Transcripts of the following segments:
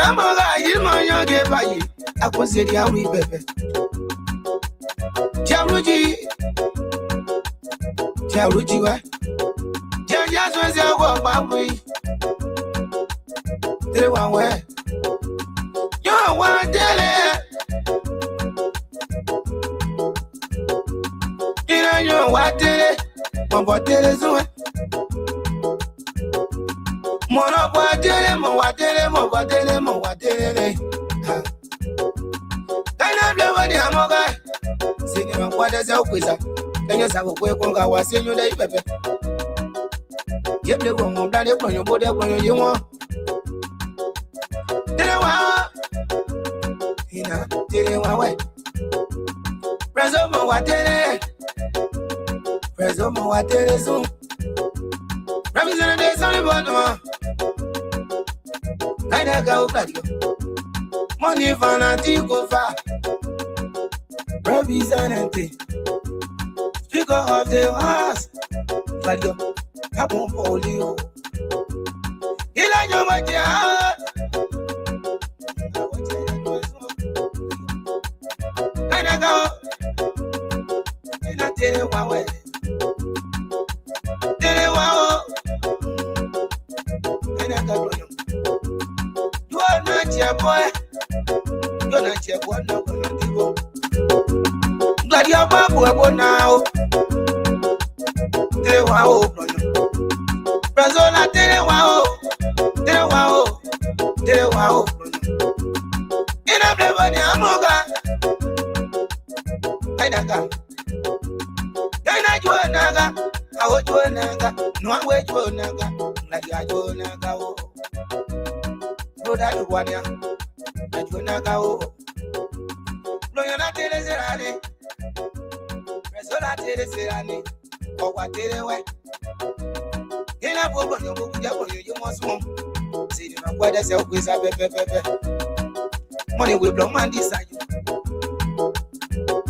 Amoga, you my young baby. I consider you we baby. Jaruji, wa. Just was your walk my way. They one way. You want daily. You know what daily. What daily is one. Mono wadele, mo wadele, mo wadele, mo wadele. Kana blewani amoga. Singing on what is your quiz. Can you have a quick one? I was seeing you day, Pepe. Yep, the one on bloody on your body when you want. Didn't want Preso mo wadele. Preso mo wadele soon. Representative days on the bottom. I go money for nothing go far. Representative. Speak of the house. But you have one polio. You like your money. I go. And I tell you one way. Tell you one. And I go. You are not your boy. You're not your boy. No, no, glad you're back now. Tell you wow. Brazola, tell you wow. Tell you wow. Tell you wow. In a blue amoga. I naga. I know naga. I want you naga. No way to naga. Like I do naga. No, that you want ya. I do naga. No, you're not telling Serani. Presola tell Serani. Or what did it way? In a book on your book, you must move. See, you know what I say, with a money will blow man decide you.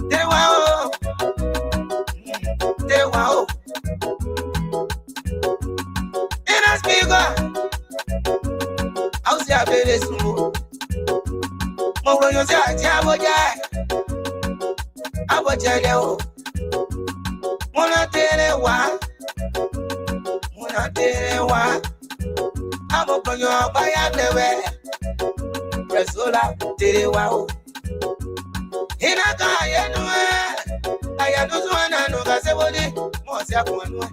They wow. They wow. In a speaker. I'll say a very smooth. More you say, I will tell you. Mona tere wa. Mona tere wa. I'm up on your fire level. Presola tere wa. In a car, you know, I am no one and no gasebody. Mosia one way.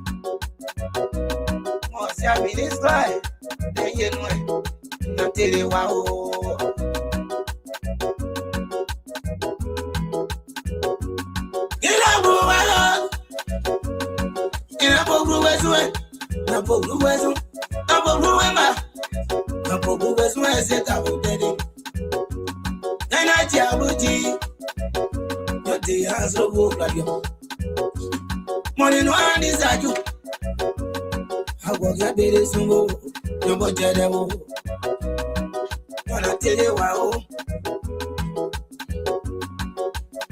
Mosia minister. Then you know, not tere wa. Money no one is at you. I walk your baby some more. You go tell them. Wanna tell you wow.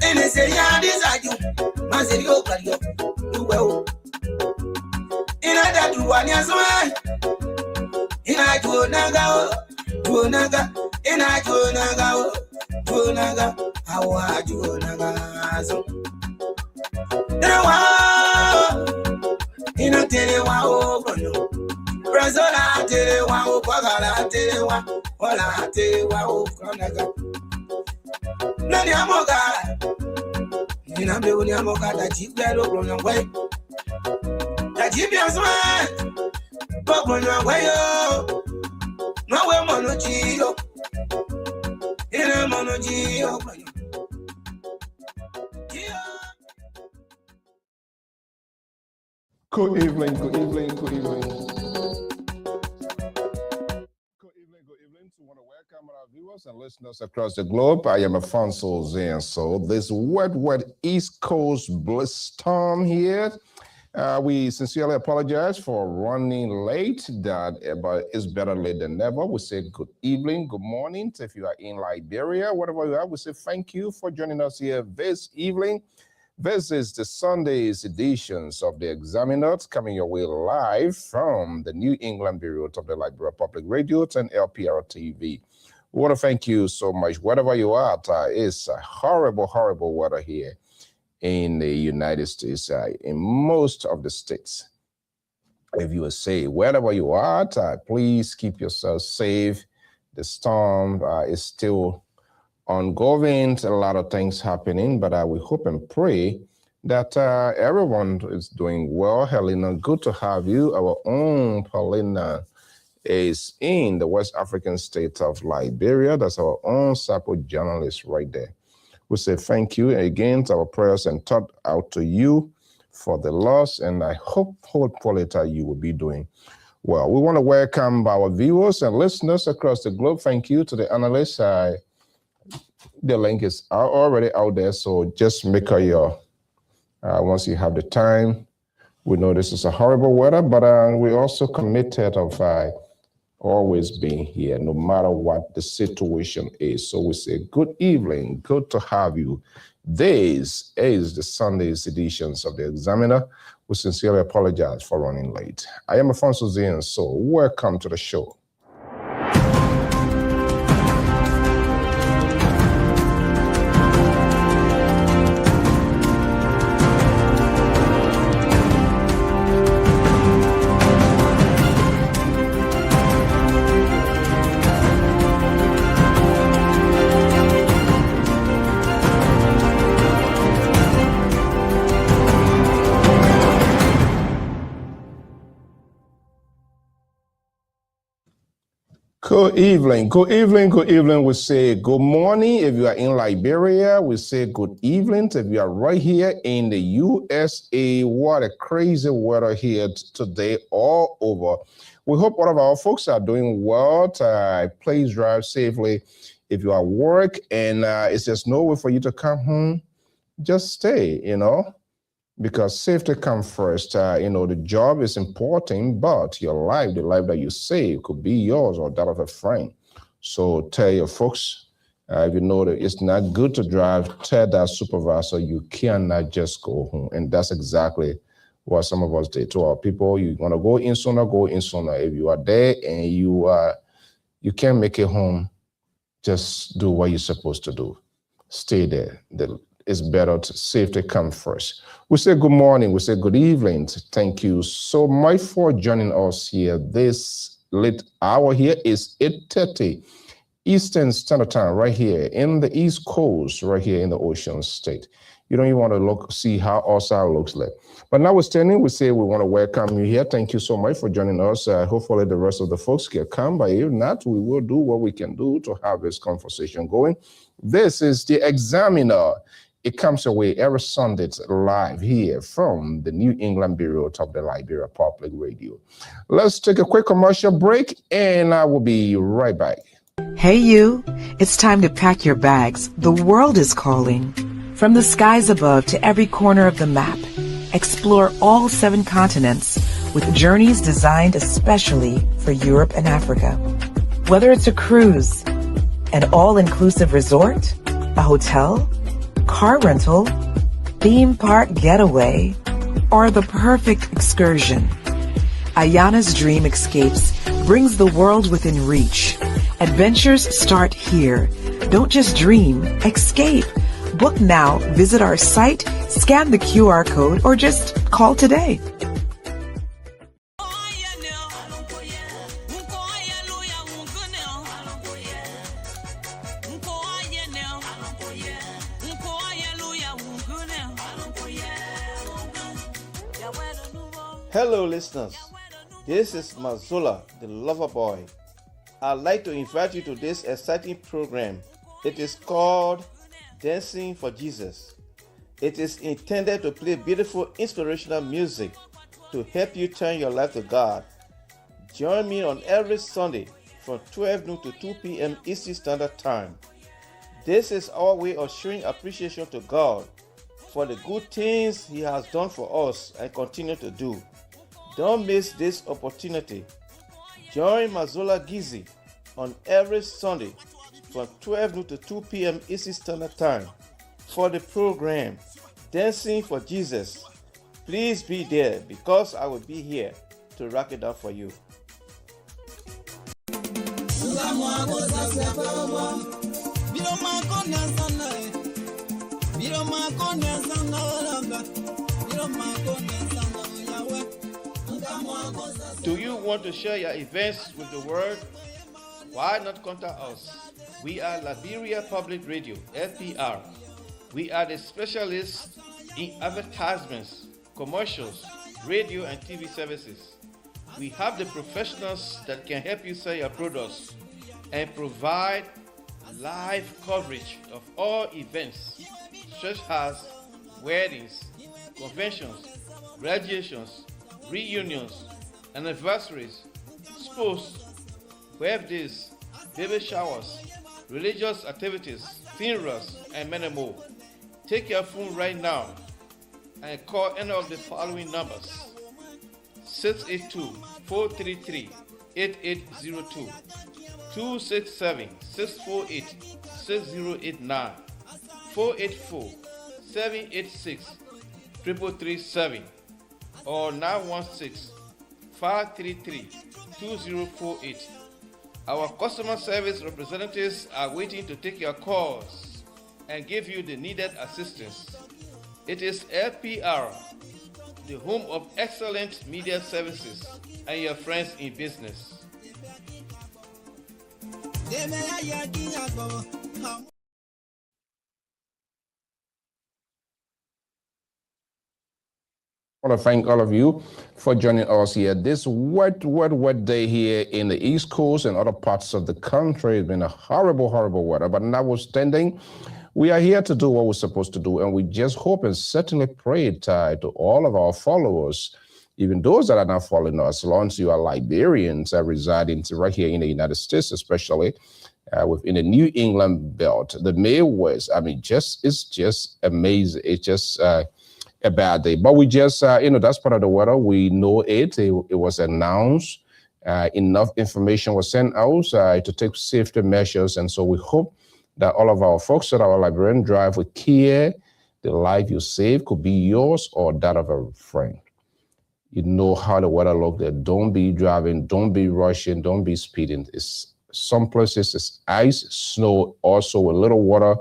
And they say, yeah, this are you. Man said, you got you well. In a that one, yes, man. In a to naga, in a to naga, how are you, naga? So, in a telewa, Brazola, telewa, Pagala, telewa, Ola, telewa, Konaga. Nani amoga. In a building amoga that you better on your way. That you be as well. But on your way, no way, monogio. In a monogio. Good evening, good evening, good evening. Good evening, good evening. We want to welcome our viewers and listeners across the globe. I am Afonso Zenso. This wet East Coast bliss storm here. We sincerely apologize for running late, but it's better late than never. We say good evening, good morning. If you are in Liberia, whatever you are, we say thank you for joining us here this evening. This is the Sunday's editions of the Examiners coming your way live from the New England Bureau of the Liberia Public Radio and LPR TV. We want to thank you so much. Wherever you are, it's a horrible, horrible weather here in the United States, in most of the states. If you would say, wherever you are, please keep yourself safe. The storm is still ongoing, a lot of things happening, but we hope and pray that everyone is doing well. Helena, good to have you. Our own Paulina is in the West African state of Liberia. That's our own SAPO journalist right there. We say thank you again to our prayers and thought out to you for the loss, and I hope, hopefully, you will be doing well. We want to welcome our viewers and listeners across the globe. Thank you to the analysts. The link is already out there, so just make your, once you have the time. We know this is a horrible weather, but we're also committed of always being here, no matter what the situation is. So we say good evening, good to have you. This is the Sunday's editions of the Examiner. We sincerely apologize for running late. I am Afonso Zian, so welcome to the show. Good evening, good evening, good evening. We say good morning if you are in Liberia. We say good evening if you are right here in the USA. What a crazy weather here today all over. We hope all of our folks are doing well. Please drive safely. If you are at work and it's just no way for you to come home, just stay, because safety comes first. The job is important, but your life, the life that you save, could be yours or that of a friend. So tell your folks, if you know that it's not good to drive, tell that supervisor you cannot just go home. And that's exactly what some of us did to our people. You want to go in sooner, go in sooner. If you are there and you can't make it home, just do what you're supposed to do. Stay there. It's better to safety come first. We say good morning. We say good evening. Thank you so much for joining us here. This late hour here is 8:30 Eastern Standard Time, right here in the East Coast, right here in the Ocean State. You don't even want to see how outside looks like. But notwithstanding, we say we want to welcome you here. Thank you so much for joining us. Hopefully the rest of the folks can come, but if not, we will do what we can do to have this conversation going. This is the Examiner. It comes away every Sunday live here from the New England Bureau of the Liberia Public Radio. Let's take a quick commercial break and I will be right back. Hey you, it's time to pack your bags. The world is calling. From the skies above to every corner of the map, explore all 7 continents with journeys designed especially for Europe and Africa. Whether it's a cruise, an all-inclusive resort, a hotel, car rental, theme park getaway, or the perfect excursion, Ayana's Dream Escapes brings the world within reach. Adventures start here. Don't just dream, escape. Book now, visit our site, scan the QR code, or just call today. Hello listeners, this is Mazola, the lover boy. I'd like to invite you to this exciting program. It is called Dancing for Jesus. It is intended to play beautiful inspirational music to help you turn your life to God. Join me on every Sunday from 12 noon to 2 p.m. Eastern Standard Time. This is our way of showing appreciation to God for the good things He has done for us and continue to do. Don't miss this opportunity. Join Mazola Gizi on every Sunday from 12 noon to 2 p.m. Eastern Standard Time for the program Dancing for Jesus. Please be there because I will be here to rock it up for you. Do you want to share your events with the world? Why not contact us? We are Liberia Public Radio, LPR. We are the specialists in advertisements, commercials, radio and TV services. We have the professionals that can help you sell your products and provide live coverage of all events such as weddings, conventions, graduations, reunions, anniversaries, sports, birthdays, baby showers, religious activities, funerals, and many more. Take your phone right now and call any of the following numbers: 682-433-8802, 267-648-6089, 484-786-3337, or 916-533-2048. Our customer service representatives are waiting to take your calls and give you the needed assistance. It is LPR, the home of excellent media services and your friends in business. I want to thank all of you for joining us here this wet day here in the East Coast and other parts of the country. It's been a horrible weather, but notwithstanding, we are here to do what we're supposed to do, and we just hope and certainly pray to all of our followers, even those that are not following us, as long as you are Liberians residing right here in the United States, especially within the New England belt, the Midwest. I mean, it's just amazing. It's just a bad day, but we just, that's part of the weather. We know it was announced. Enough information was sent out to take safety measures. And so we hope that all of our folks that are Liberian drive with care. The life you save could be yours or that of a friend. You know how the weather looks there. Don't be driving, don't be rushing, don't be speeding. It's some places it's ice, snow, also a little water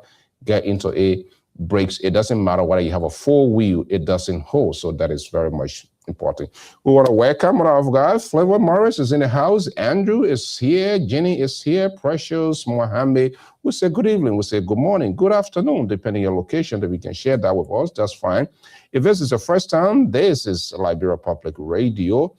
get into a brakes. It doesn't matter whether you have a four wheel, it doesn't hold. So that is very much important. We want to welcome our guys. Flavor Morris is in the house. Andrew is here. Jenny is here. Precious, Mohammed. We say good evening. We say good morning, good afternoon, depending on your location that we can share that with us. That's fine. If this is the first time, this is Liberia Public Radio,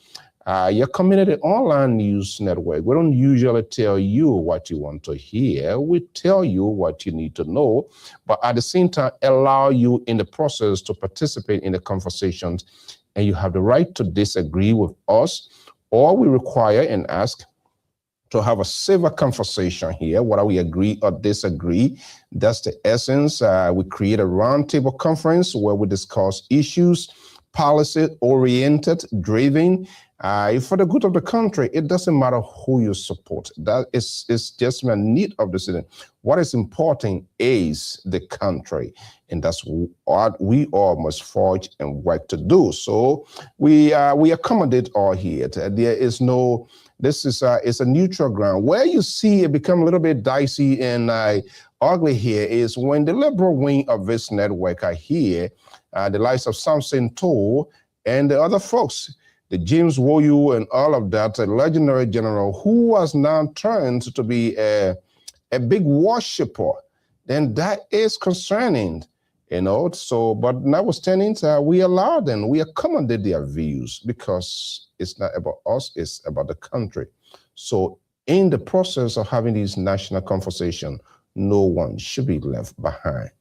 your community online news network. We don't usually tell you what you want to hear. We tell you what you need to know, but at the same time, allow you in the process to participate in the conversations. And you have the right to disagree with us, or we require and ask to have a civil conversation here, whether we agree or disagree. That's the essence. We create a roundtable conference where we discuss issues, policy-oriented, driven, for the good of the country. It doesn't matter who you support. That is just a need of the citizen. What is important is the country, and that's what we all must forge and work to do. So we accommodate all here. There is no. This is it's a neutral ground. Where you see it become a little bit dicey and ugly here is when the liberal wing of this network are here, the likes of Samson Toll and the other folks, the James Woyu and all of that, a legendary general who was now turned to be a big worshiper, then that is concerning, So, but notwithstanding, we allow them, we accommodate their views because it's not about us, it's about the country. So in the process of having these national conversations, no one should be left behind.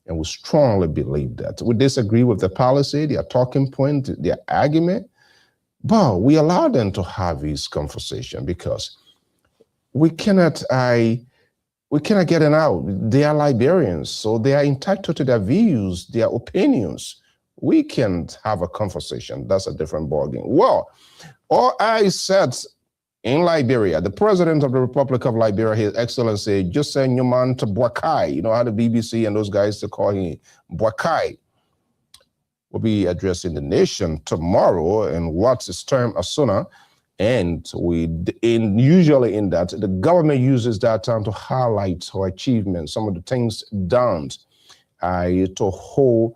And we strongly believe that. We disagree with the policy, their talking point, their argument, but we allow them to have this conversation because we cannot get it out. They are Liberians, so they are entitled to their views, their opinions. We can't have a conversation. That's a different ballgame. Well, all I said in Liberia, the president of the Republic of Liberia, His Excellency Jose Newman Boakai, you know how the BBC and those guys to call him Boakai, will be addressing the nation tomorrow in what's his term as sooner. And usually in that, the government uses that time to highlight our achievements, some of the things done, to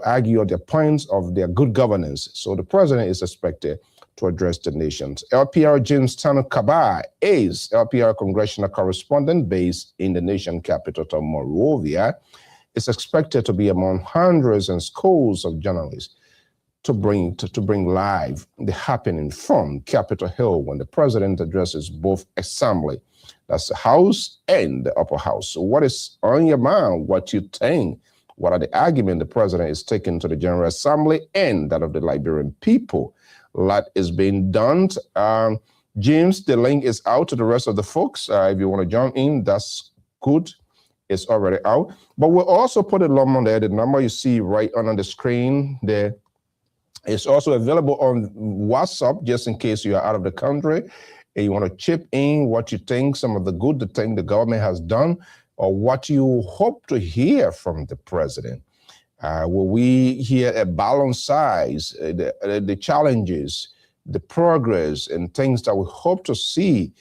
argue the points of their good governance. So the president is expected to address the nations. LPR James Tano Kabai is LPR congressional correspondent based in the nation capital of Monrovia. Is expected to be among hundreds and scores of journalists to bring live the happening from Capitol Hill when the president addresses both assembly, that's the House and the upper house. So what is on your mind? What you think? What are the arguments the president is taking to the General Assembly and that of the Liberian people? A lot is being done. James, the link is out to the rest of the folks. If you want to join in, that's good. It's already out. But we'll also put a number there. The number you see right on the screen there. It's also available on WhatsApp, just in case you are out of the country and you want to chip in what you think, some of the good thing the government has done, or what you hope to hear from the president. Will we hear a balanced size, the challenges, the progress, and things that we hope to see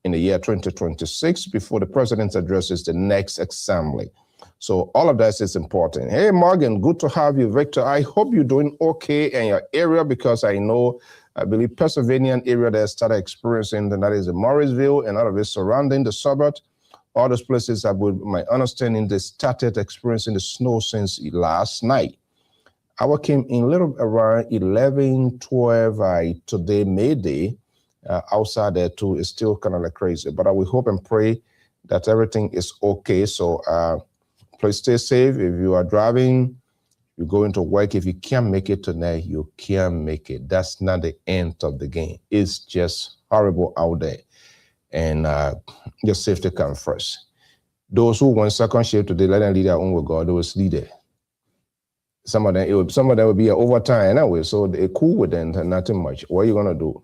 in the year 2026 before the president addresses the next assembly? So all of that is important. Hey, Morgan, good to have you. Victor, I hope you're doing okay in your area, because I believe Pennsylvania area that started experiencing, and that is the Morrisville and all of it surrounding the suburbs. All those places, my understanding, they started experiencing the snow since last night. Our came in a little around 11, 12 today, May Day. Outside there too is still kind of like crazy, but I will hope and pray that everything is okay. So please stay safe. If you are driving, you're going to work, if you can't make it tonight, you can't make it. That's not the end of the game. It's just horrible out there. And your safety comes first. Those who want second shift today, let them lead their own with God. They will sleep there. Some of them will be an overtime anyway, so they're cool with them, nothing much. What are you gonna do?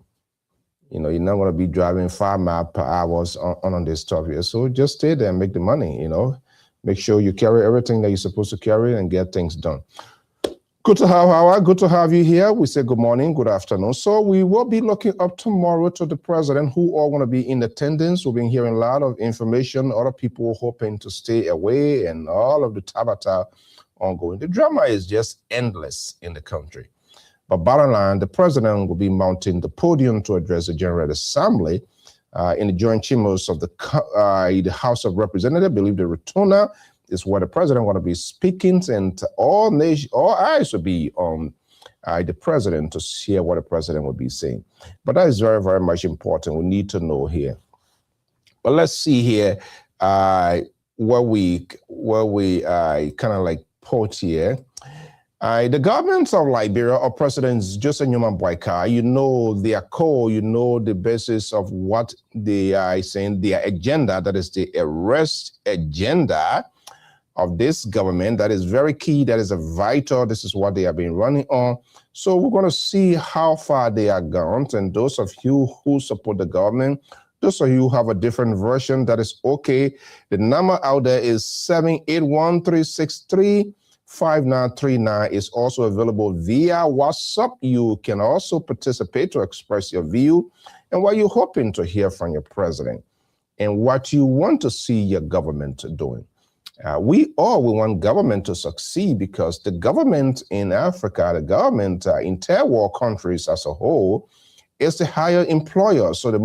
You know, you're not gonna be driving 5 miles per hour on this stuff here. So just stay there and make the money, you know. Make sure you carry everything that you're supposed to carry and get things done. Good to have Howard. Good to have you here. We say good morning, good afternoon. So we will be looking up tomorrow to the president, who are going to be in attendance. We've been hearing a lot of information, other people hoping to stay away, and all of the tabata ongoing. The drama is just endless in the country. But bottom line, the president will be mounting the podium to address the General Assembly in the joint chambers of the House of Representatives. I believe the Rotunda is where the president want to be speaking, and all eyes will be on the president to hear what the president will be saying. But that is very, very much important. We need to know here. But let's see here where we kind of like put here. The government of Liberia, or President Joseph Newman Boyka, you know their core, you know the basis of what they are saying, their agenda, that is the arrest agenda of this government. That is very key, that is a vital, this is what they have been running on. So we're going to see how far they are gone, and those of you who support the government, those of you who have a different version, that is okay. The number out there is 781-363-5939. Is also available via WhatsApp. You can also participate to express your view and what you're hoping to hear from your president and what you want to see your government doing. We want government to succeed, because the government in Africa, the government in third world countries as a whole, is the higher employer. So the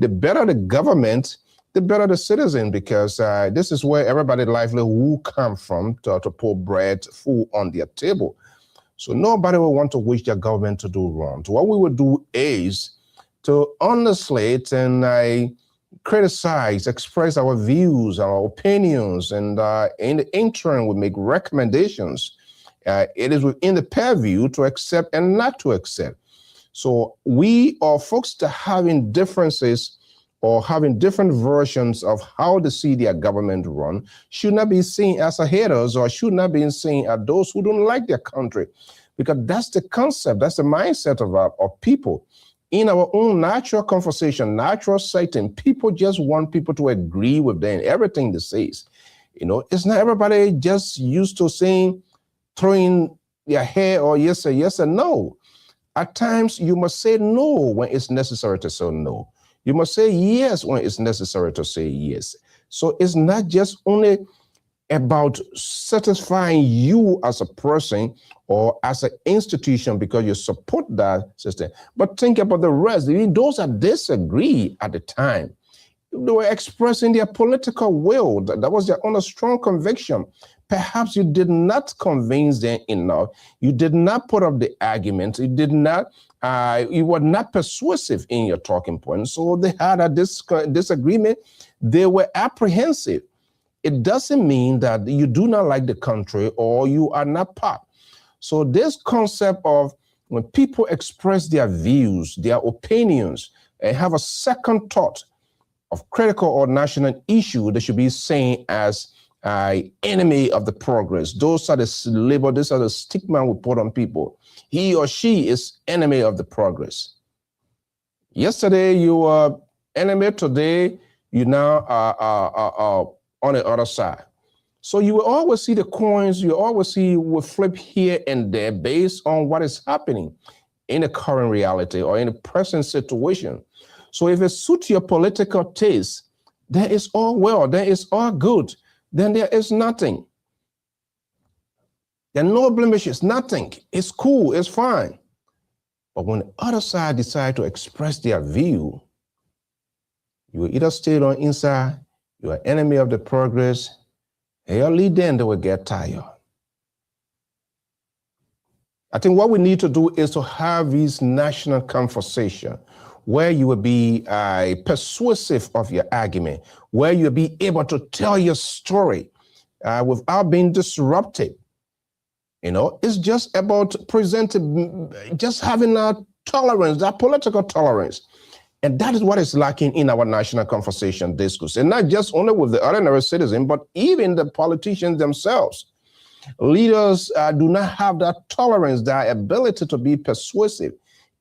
better the government, the better the citizen, because this is where everybody's livelihood will come from to put bread, food on their table. So nobody will want to wish their government to do wrong. So what we would do is to honestly and criticize, express our views, our opinions, and in the interim we make recommendations. It is within the purview to accept and not to accept. So we are folks that having differences or having different versions of how to see their government run should not be seen as haters, or should not be seen as those who don't like their country, because that's the concept, that's the mindset of people. In our own natural conversation, natural setting, people just want people to agree with them, everything they say. You know, it's not everybody just used to saying, throwing their hair or yes or no. At times, you must say no when it's necessary to say no. You must say yes when it's necessary to say yes. So it's not just only about satisfying you as a person or as an institution because you support that system, but think about the rest. Those that disagree at the time, they were expressing their political will. That was their own strong conviction. Perhaps you did not convince them enough. You did not put up the argument. You did not. You were not persuasive in your talking points. So they had a disagreement. They were apprehensive. It doesn't mean that you do not like the country or you are not part. So this concept of when people express their views, their opinions, and have a second thought of critical or national issue, they should be seen as enemy of the progress. Those are the label, these are the stigma we put on people. He or she is enemy of the progress. Yesterday you were enemy, today you now are on the other side. So you will always see the coins, you always see will flip here and there based on what is happening in the current reality or in the present situation. So if it suits your political taste, there is all well, there is all good, then there is nothing. There are no blemishes, nothing. It's cool, it's fine. But when the other side decide to express their view, you will either stay on inside, you are enemy of the progress, and only then they will get tired. I think what we need to do is to have these national conversations where you will be persuasive of your argument, where you'll be able to tell your story without being disrupted. You know, it's just about presenting, just having that tolerance, that political tolerance. And that is what is lacking in our national conversation discourse. And not just only with the ordinary citizen, but even the politicians themselves. Leaders do not have that tolerance, that ability to be persuasive.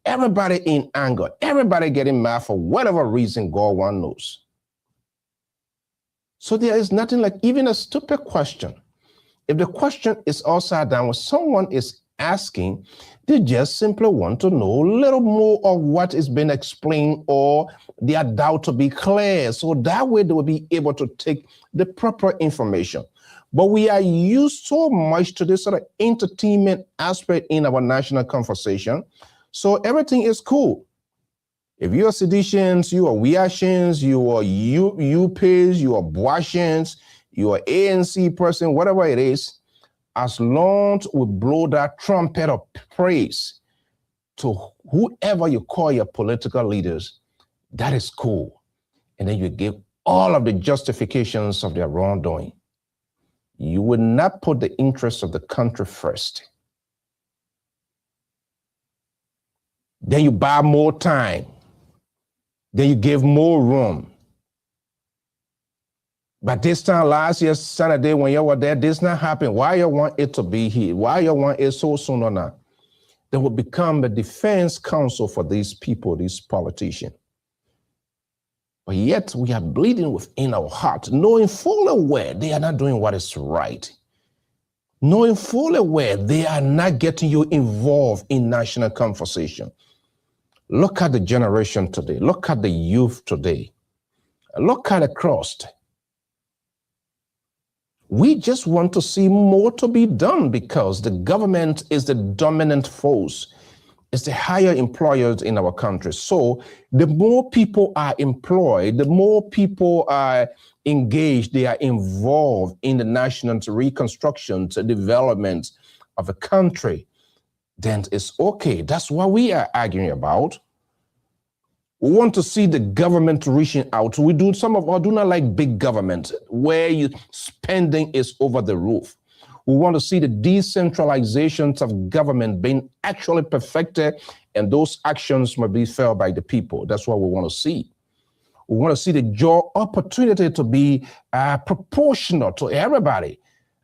Everybody in anger, everybody getting mad for whatever reason God one knows. So there is nothing like even a stupid question. If the question is upside down, when someone is asking, they just simply want to know a little more of what is being explained or their doubt to be clear. So that way they will be able to take the proper information. But we are used so much to this sort of entertainment aspect in our national conversation. So everything is cool. If you are seditions, you are Weashins, you are UPs, you are Boashins, you are ANC person, whatever it is, as long as we blow that trumpet of praise to whoever you call your political leaders, that is cool. And then you give all of the justifications of their wrongdoing. You will not put the interests of the country first. Then you buy more time. Then you give more room. But this time last year, Saturday, when you were there, this not happen. Why you want it to be here? Why you want it so soon or not? They will become a defense counsel for these people, these politicians. But yet we are bleeding within our heart, knowing fully well they are not doing what is right. Knowing fully well they are not getting you involved in national conversation. Look at the generation today. Look at the youth today. Look at the crust. We just want to see more to be done because the government is the dominant force. It's the higher employers in our country. So the more people are employed, the more people are engaged, they are involved in the national reconstruction, development of a country, then it's okay. That's what we are arguing about. We want to see the government reaching out. We do, some of us do not like big government where spending is over the roof. We want to see the decentralizations of government being actually perfected, and those actions must be felt by the people. That's what we want to see. We want to see the job opportunity to be proportional to everybody.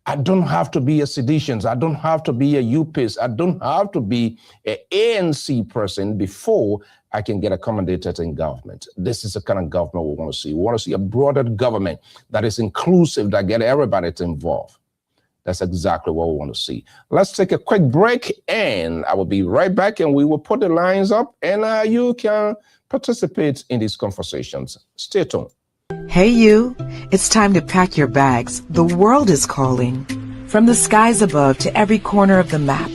I don't have to be a seditions. I don't have to be a UPIS. I don't have to be an ANC person before I can get accommodated in government. This is the kind of government we want to see. We want to see a broader government that is inclusive, that get everybody involved. That's exactly what we want to see. Let's take a quick break, and I will be right back, and we will put the lines up, and you can participate in these conversations. Stay tuned. Hey you, it's time to pack your bags. The world is calling. From the skies above to every corner of the map,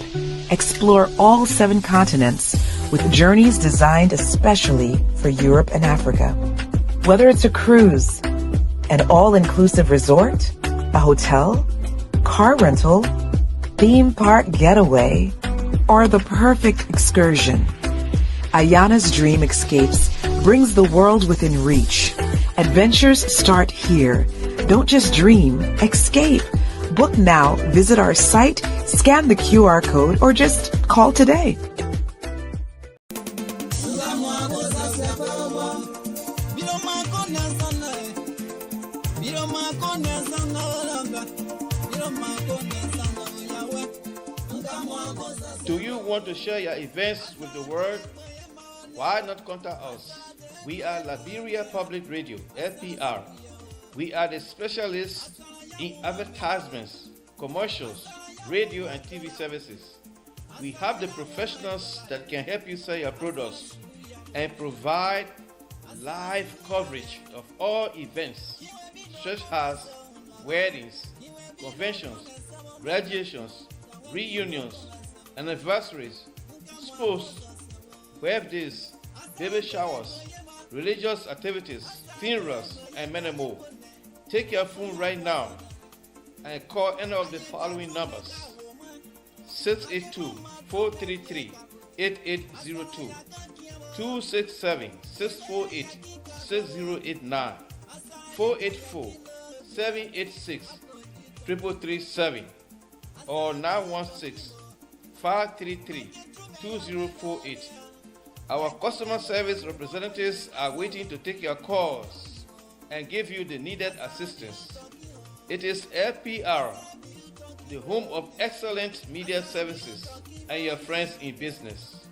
explore all 7 continents with journeys designed especially for Europe and Africa. Whether it's a cruise, an all-inclusive resort, a hotel, car rental, theme park getaway, or the perfect excursion, Ayana's Dream Escapes brings the world within reach. Adventures start here. Don't just dream, escape. Book now, visit our site, scan the QR code, or just call today. Do you want to share your events with the world? Why not contact us? We are Liberia Public Radio, LPR. We are the specialists in advertisements, commercials, radio and TV services. We have the professionals that can help you sell your products and provide live coverage of all events, such as weddings, conventions, graduations, reunions, anniversaries, sports, birthdays, baby showers, religious activities, funerals, and many more. Take your phone right now and call any of the following numbers: 682-433-8802, 267-648-6089, 484-786-3337, or 916-533-2048. Our customer service representatives are waiting to take your calls and give you the needed assistance. It is LPR, the home of excellent media services, and your friends in business.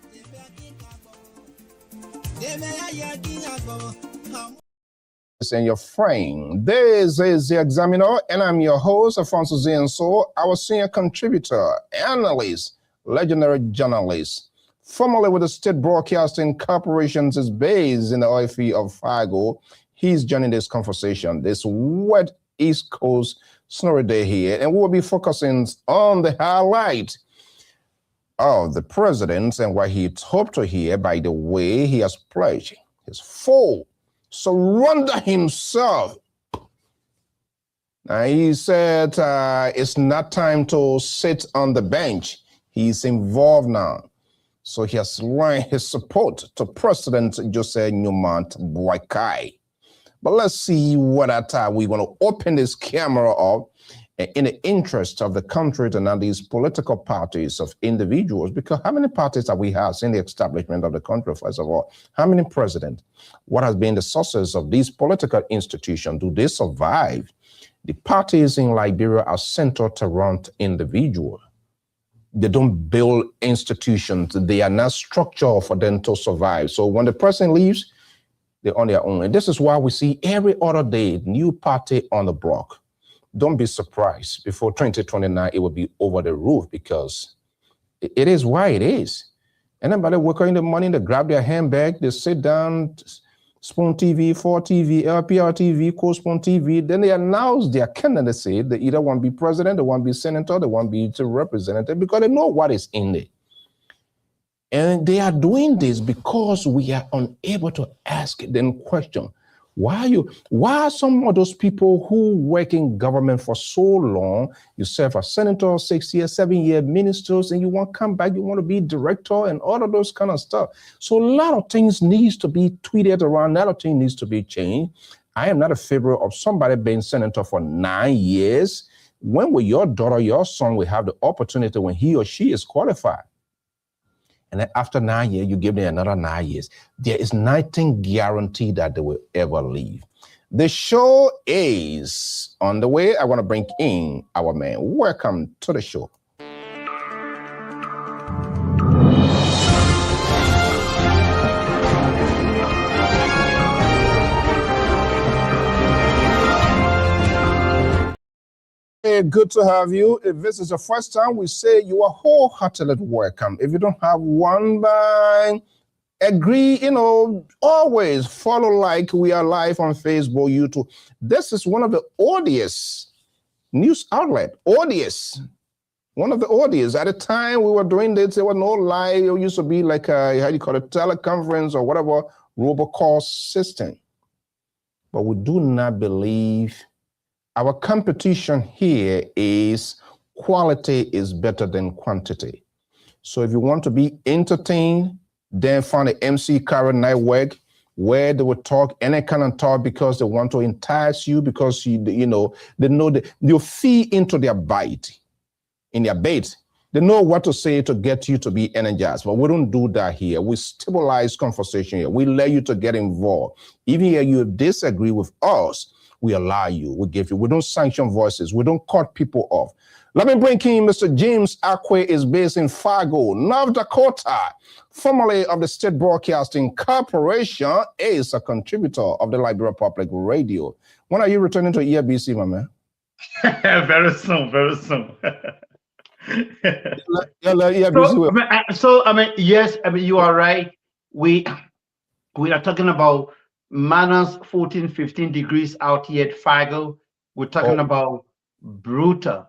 And your friend. This is the Examiner, and I'm your host, Alfonso Zienso, our senior contributor, analyst, legendary journalist. Formerly with the State Broadcasting Corporation, is based in the oil field of Fargo. He's joining this conversation, this wet East Coast snowy day here, and we'll be focusing on the highlight of the president and what he hoped to hear by the way he has pledged his full surrender himself. Now, he said it's not time to sit on the bench. He's involved now. So he has lined his support to President Jose Newmont Boakai. But let's see what we want to open this camera up in the interest of the country and not these political parties of individuals, because how many parties have we had in the establishment of the country, first of all? How many presidents? What has been the sources of these political institutions? Do they survive? The parties in Liberia are centered around individuals. They don't build institutions. They are not structured for them to survive. So when the person leaves, they're on their own. And this is why we see every other day, new party on the block. Don't be surprised. Before 2029, it will be over the roof, because it is why it is. Anybody working in the morning, they grab their handbag, they sit down, Spoon TV, 4TV, LPR TV, Co-Spoon TV. Then they announce their candidacy. They either want to be president, they want to be senator, they want to be representative, because they know what is in it. And they are doing this because we are unable to ask them questions. Why are some of those people who work in government for so long, you serve as senator, 6 years, 7 year ministers, and you want to come back, you want to be director and all of those kind of stuff. So a lot of things needs to be tweeted around, a lot of things needs to be changed. I am not a favor of somebody being senator for 9 years. When will your daughter, your son will have the opportunity when he or she is qualified? And then after 9 years, you give them another 9 years. There is nothing guaranteed that they will ever leave. The show is on the way. I want to bring in our man. Welcome to the show. Hey, good to have you. If this is the first time, we say you are wholeheartedly welcome. If you don't have one by agree, always follow, like we are live on Facebook, YouTube. This is one of the oldest news outlet, one of the audience. At the time we were doing this, there was no live. It used to be like a, how do you call it, teleconference or whatever, robocall system. But we do not believe our competition here is quality is better than quantity. So if you want to be entertained, then find the MC Karen Network where they will talk any kind of talk because they want to entice you, because they know that you feed into their bite, in their bait. They know what to say to get you to be energized, but we don't do that here. We stabilize conversation here. We let you to get involved. Even here you disagree with us, we allow you, we give you, we don't sanction voices, we don't cut people off. Let me bring in Mr. James Akwe, is based in Fargo, North Dakota, formerly of the State Broadcasting Corporation, is a contributor of the Liberia Public Radio. When are you returning to ERBC, my man? Very soon, very soon. Yes, you are right. We are talking about minus 14, 15 degrees out here at Fargo. We're talking about brutal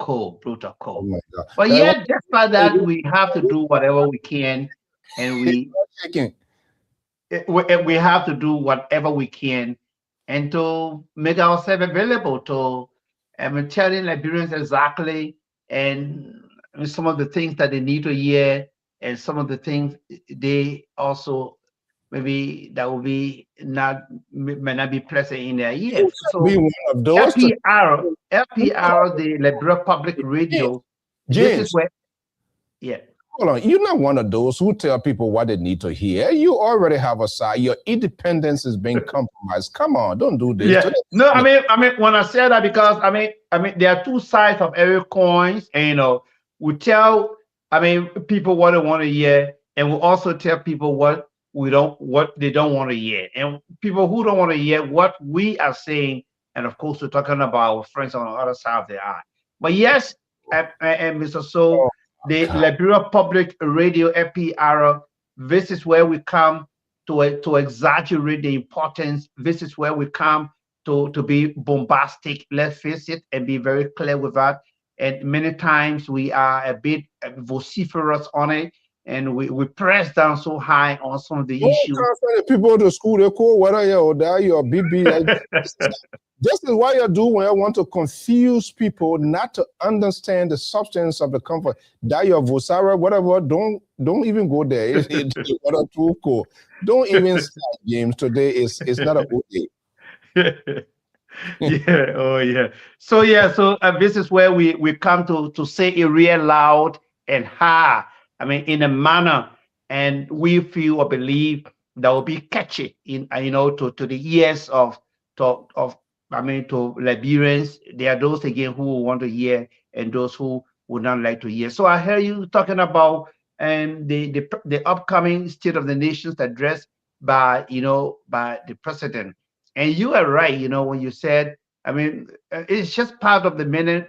cold. Oh my God. But yet, despite that, we have to do whatever we can, and we have to do whatever we can, and to make ourselves available to telling Liberians exactly and some of the things that they need to hear, and some of the things they also maybe that will be may not be pleasant in their ears. So LPR, the Liberia Public Radio, James, this is where, yeah. Hold on, you're not one of those who tell people what they need to hear. You already have a side. Your independence is being compromised. Come on, don't do this. Yeah. No, I mean, when I say that, because I mean, there are two sides of every coin, and we tell, people what they want to hear, and we also tell people what they don't want to hear, and people who don't want to hear what we are saying, and of course, we're talking about our friends on the other side of the eye. But yes, and Mr. So. The Liberia Public Radio FPR, this is where we come to exaggerate the importance. This is where we come to be bombastic, let's face it, and be very clear with that. And many times we are a bit vociferous on it, and we press down so high on some of the issues. People to school, they call whether you're there, you're BB. This is what you do when you want to confuse people, not to understand the substance of the comfort. That you're vocera, whatever, don't even go there. Don't even start, James. Today is not a good day. Yeah, oh yeah. So this is where we come to say it real loud and hard. In a manner, and we feel or believe that will be catchy in to the ears of Liberians. There are those again who want to hear, and those who would not like to hear. So I hear you talking about the upcoming State of the Nations address by the president, and you are right. When you said, it's just part of the minute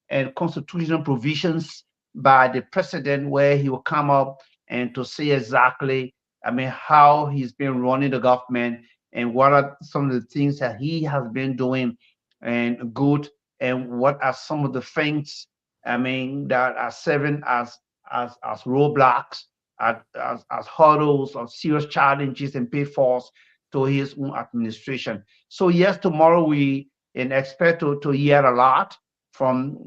and constitutional provisions by the president, where he will come up and to say exactly, how he's been running the government, and what are some of the things that he has been doing and good, and what are some of the things that are serving as roadblocks, as hurdles or serious challenges and pitfalls to his own administration. So yes, tomorrow we expect to hear a lot from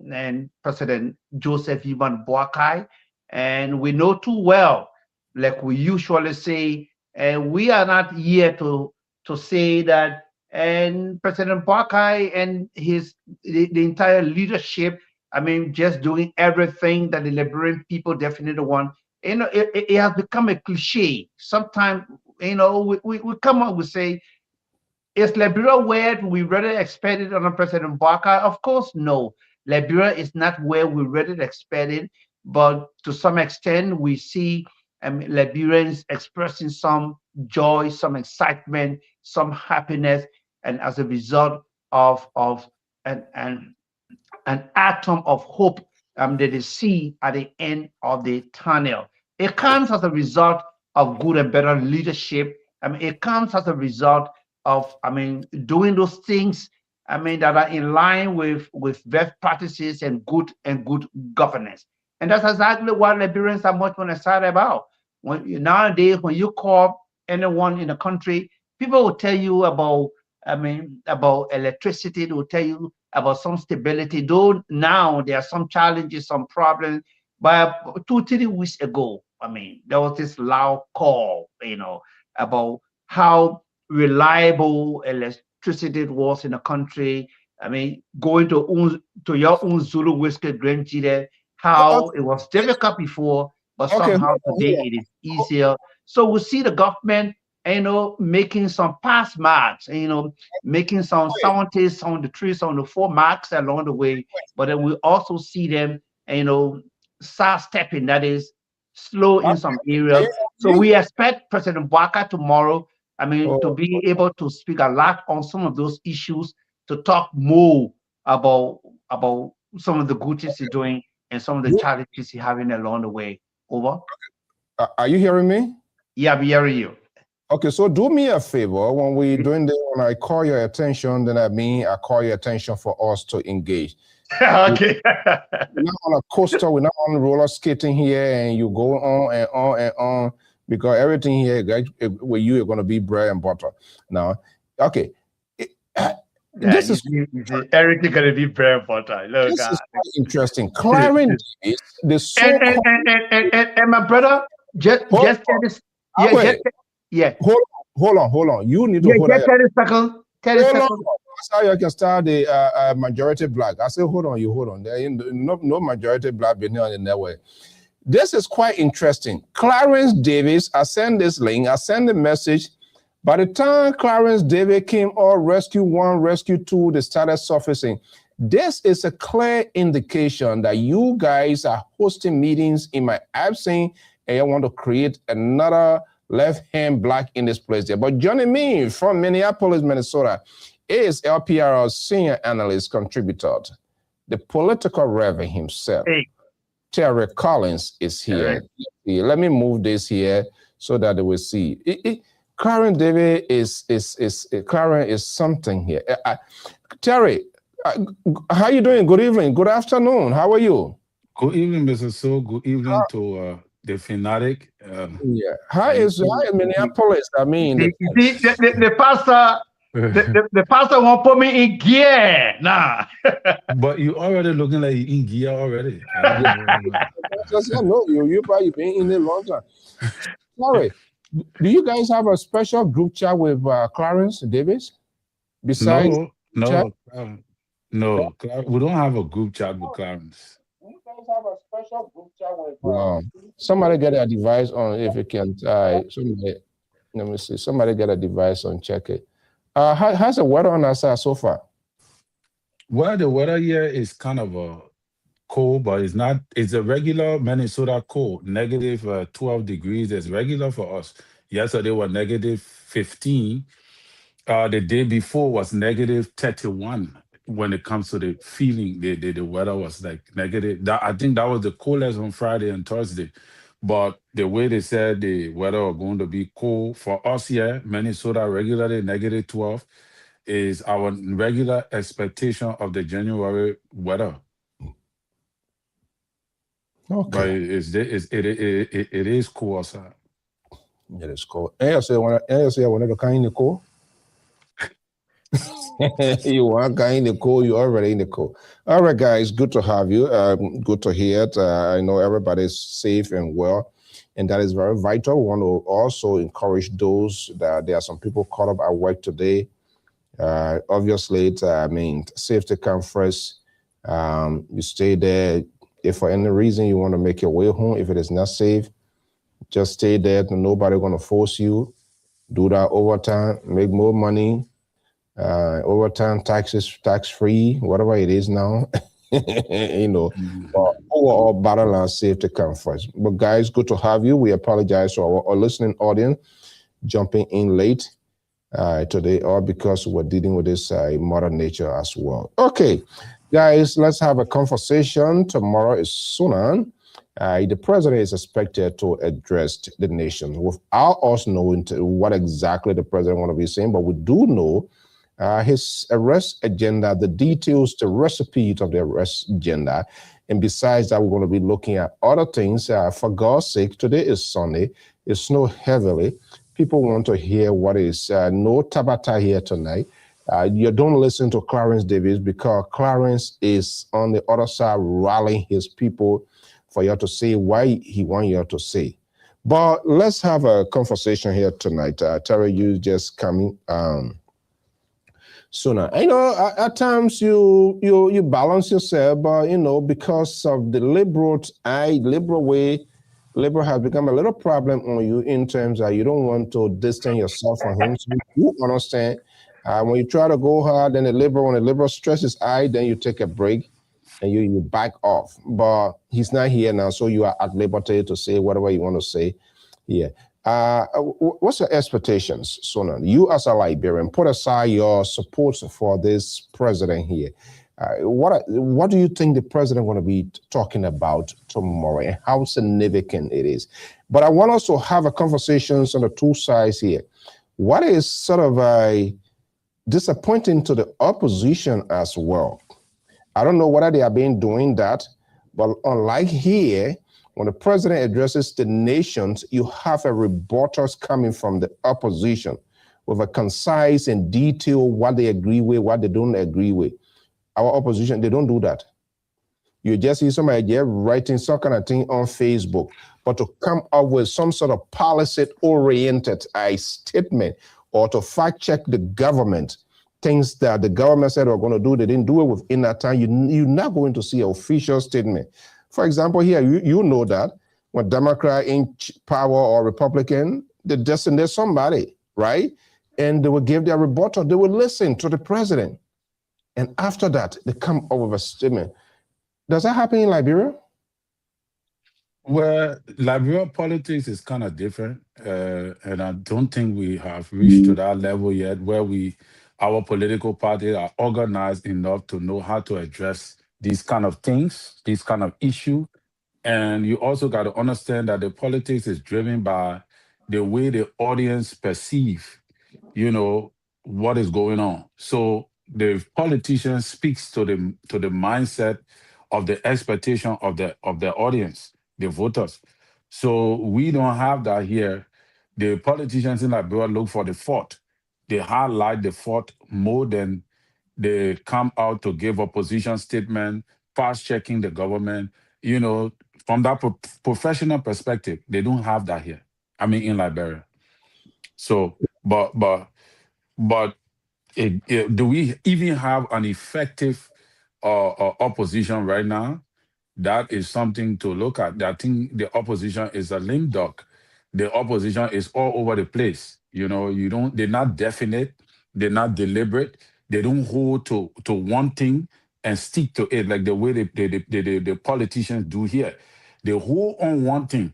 President Joseph Ivan Boakai, and we know too well, like we usually say, and we are not here to say that, and President Boakai and the entire leadership, just doing everything that the Liberian people definitely want. It has become a cliche. Sometimes, we come up, we say, is Liberia where we really expected under President Boakai? Of course, no. Liberia is not where we really expected, but to some extent, we see Liberians expressing some joy, some excitement, some happiness, and as a result of an atom of hope that they see at the end of the tunnel. It comes as a result of good and better leadership. It comes as a result of, doing those things, that are in line with best practices and good governance. And that's exactly what Liberians are much more excited about. Nowadays, when you call anyone in the country, people will tell you about, about electricity. They will tell you about some stability. Though now there are some challenges, some problems. But 2-3 weeks ago, there was this loud call, about how reliable electricity was in the country. Going to your own Zulu whiskey Grand there, how it was difficult before, but somehow today it is easier. So we see the government, making some pass marks, making some 70, some of the 3, some of the 4 marks along the way. But then we also see them, start stepping, that is slow in some areas. So we expect President Bwaka tomorrow, to be able to speak a lot on some of those issues, to talk more about some of the good things he's doing and some of the challenges he's having along the way. Over. Are you hearing me? Yeah, I'm hearing you. Okay, so do me a favor. When we doing this, when I call your attention, then I call your attention for us to engage. Okay. We're not on a coaster, we're not on roller skating here, and you go on and on and on, because everything here with you are going to be bread and butter. Now, okay. This is everything going to be bread and butter. Look, this is quite interesting. Clarence Davis, the so-called... and my brother, just tell this. Yeah. Hold on. You need to hold on. 30 seconds. 30 seconds. That's how you can start the majority black. I say, hold on. There ain't no majority black being here in that way. This is quite interesting. Clarence Davis, I send this link, I send the message. By the time Clarence Davis came on Rescue 1, Rescue 2, they started surfacing. This is a clear indication that you guys are hosting meetings in my absence and you want to create another left-hand black in this place there. But joining me from Minneapolis, Minnesota, is LPR's senior analyst contributor, the political reverend himself. Hey. Terry Collins is here. Right. Let me move this here so that they will see. Clarence Davis is something here. Terry, how are you doing? Good evening. Good afternoon. How are you? Good evening, Mr. So. Good evening to the fanatic. How is Minneapolis? The pastor. The pastor won't put me in gear. Nah. But you already looking like you in gear already. No, you probably been in a long time. Sorry. Do you guys have a special group chat with Clarence Davis? Besides no, we don't have a group chat with Clarence. You guys have a special group chat with somebody get a device on if you can. Somebody, let me see. Somebody get a device on, check it. How's the weather on our side so far? Well, the weather here is kind of cold, but it's not. It's a regular Minnesota cold, negative 12 degrees. It's regular for us. Yesterday was negative 15. The day before was negative 31. When it comes to the feeling, the weather was like negative. I think that was the coldest on Friday and Thursday. But the way they said the weather was going to be cold for us here, Minnesota regularly negative 12 is our regular expectation of the January weather. Okay. But it is cool outside. It is cold. I want to kind of cold. You want kind of cold, you're already in the cold. All right, guys, good to have you. Good to hear it. I know everybody's safe and well, and that is very vital. We want to also encourage those that there are some people caught up at work today. Obviously, safety comes first. You stay there. If for any reason you want to make your way home, if it is not safe, just stay there. Nobody's going to force you. Do that overtime, make more money. Overtime, tax-free, whatever it is now. Overall battle and safety come first. But guys, good to have you. We apologize to our listening audience jumping in late today, all because we're dealing with this modern nature as well. Okay, Guys, let's have a conversation. Tomorrow is sooner. The president is expected to address the nation without us knowing what exactly the president want to be saying, but we do know his arrest agenda, the details, the recipes of the arrest agenda. And besides that, we're going to be looking at other things. For God's sake, today is Sunday. It snowed heavily. People want to hear what is no Tabata here tonight. You don't listen to Clarence Davis because Clarence is on the other side rallying his people for you to say why he wants you to say. But let's have a conversation here tonight. Terry, you just coming sooner. I know at times you balance yourself, but because of the liberal way, liberal has become a little problem on you in terms that you don't want to distance yourself from him. So you understand. When you try to go hard, then when the liberal stresses high, then you take a break and you back off. But he's not here now, so you are at liberty to say whatever you want to say here. What's your expectations, Sonan? You as a Liberian, put aside your support for this president here. What do you think the president going to be talking about tomorrow and how significant it is? But I want us to have a conversations on the two sides here. What is sort of a disappointing to the opposition as well? I don't know whether they have been doing that, but unlike here, when the president addresses the nations, you have a rebuttals coming from the opposition with a concise and detailed what they agree with, what they don't agree with. Our opposition, they don't do that. You just see somebody there writing some kind of thing on Facebook, but to come up with some sort of policy-oriented statement or to fact-check the government, things that the government said they were going to do, they didn't do it within that time, you're not going to see an official statement. For example, here, you know that when Democrat in power or Republican, they designate somebody, right? And they will give their rebuttal. They will listen to the president. And after that, they come up with a statement. Does that happen in Liberia? Well, Liberia politics is kind of different. And I don't think we have reached to that level yet where our political parties are organized enough to know how to address these kind of things, these kind of issue. And you also got to understand that the politics is driven by the way the audience perceive, what is going on. So the politician speaks to the mindset of the expectation of the audience, the voters. So we don't have that here. The politicians in Liberia look for the fault. They highlight the fault more than they come out to give opposition statement, fast-checking the government. From that professional perspective, they don't have that here. I mean, in Liberia. So, but do we even have an effective opposition right now? That is something to look at. I think the opposition is a lame duck. The opposition is all over the place. They're not definite, they're not deliberate, they don't hold to one thing and stick to it like the way the politicians do here. They hold on one thing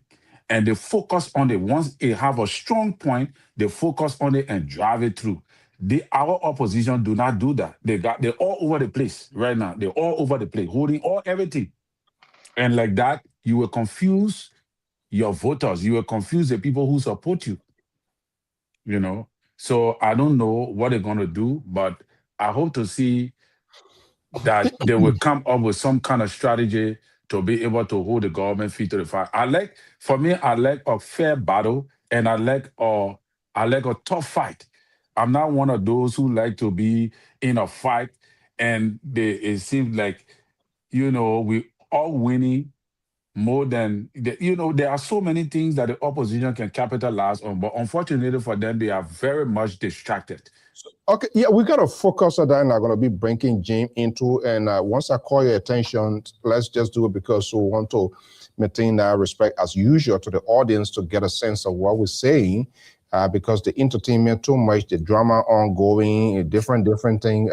and they focus on it. Once they have a strong point, they focus on it and drive it through. Our opposition do not do that. They're all over the place right now. They're all over the place, holding everything. And like that, you will confuse your voters. You will confuse the people who support you. So I don't know what they're going to do, but I hope to see that they will come up with some kind of strategy to be able to hold the government feet to the fire. I like a fair battle, and I like a tough fight. I'm not one of those who like to be in a fight and it seems like, we all winning more than, there are so many things that the opposition can capitalize on, but unfortunately for them, they are very much distracted. Okay, yeah, we got to focus on that, and I'm going to be bringing Jim into, and once I call your attention, let's just do it because we want to maintain that respect as usual to the audience to get a sense of what we're saying, because the entertainment too much, the drama ongoing, a different thing.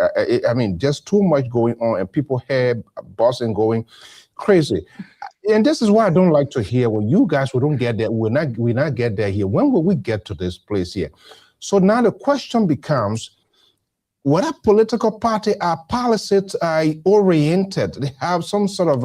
Just too much going on, and people head bossing going crazy. And this is why I don't like to hear when you guys we don't get there. We not get there here. When will we get to this place here? So now the question becomes, whether political party are policy oriented, they have some sort of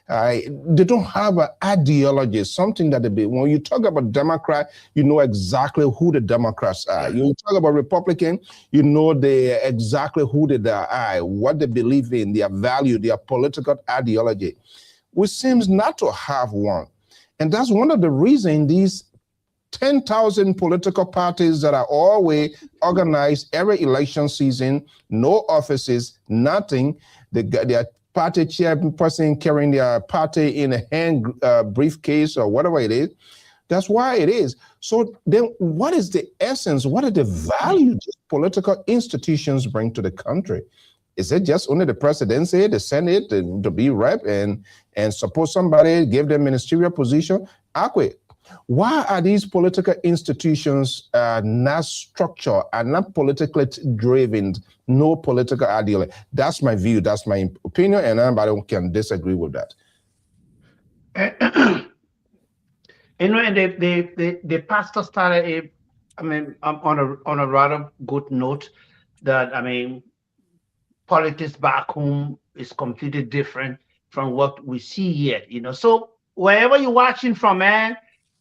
they don't have an ideology, something that they be. When you talk about Democrat, you know exactly who the Democrats are. You talk about Republican, you know exactly who they are, what they believe in, their value, their political ideology, which seems not to have one. And that's one of the reasons these 10,000 political parties that are always organized every election season, no offices, nothing. Their party chairperson carrying their party in a hand briefcase or whatever it is. That's why it is. So then what is the essence? What are the values political institutions bring to the country? Is it just only the presidency, the Senate, to be rep and support somebody, give them ministerial position? Akwe, why are these political institutions not structured and not politically driven, no political ideology? That's my view, that's my opinion, and anybody can disagree with that. And the pastor started on a rather good note that, politics back home is completely different from what we see here, So wherever you're watching from, man,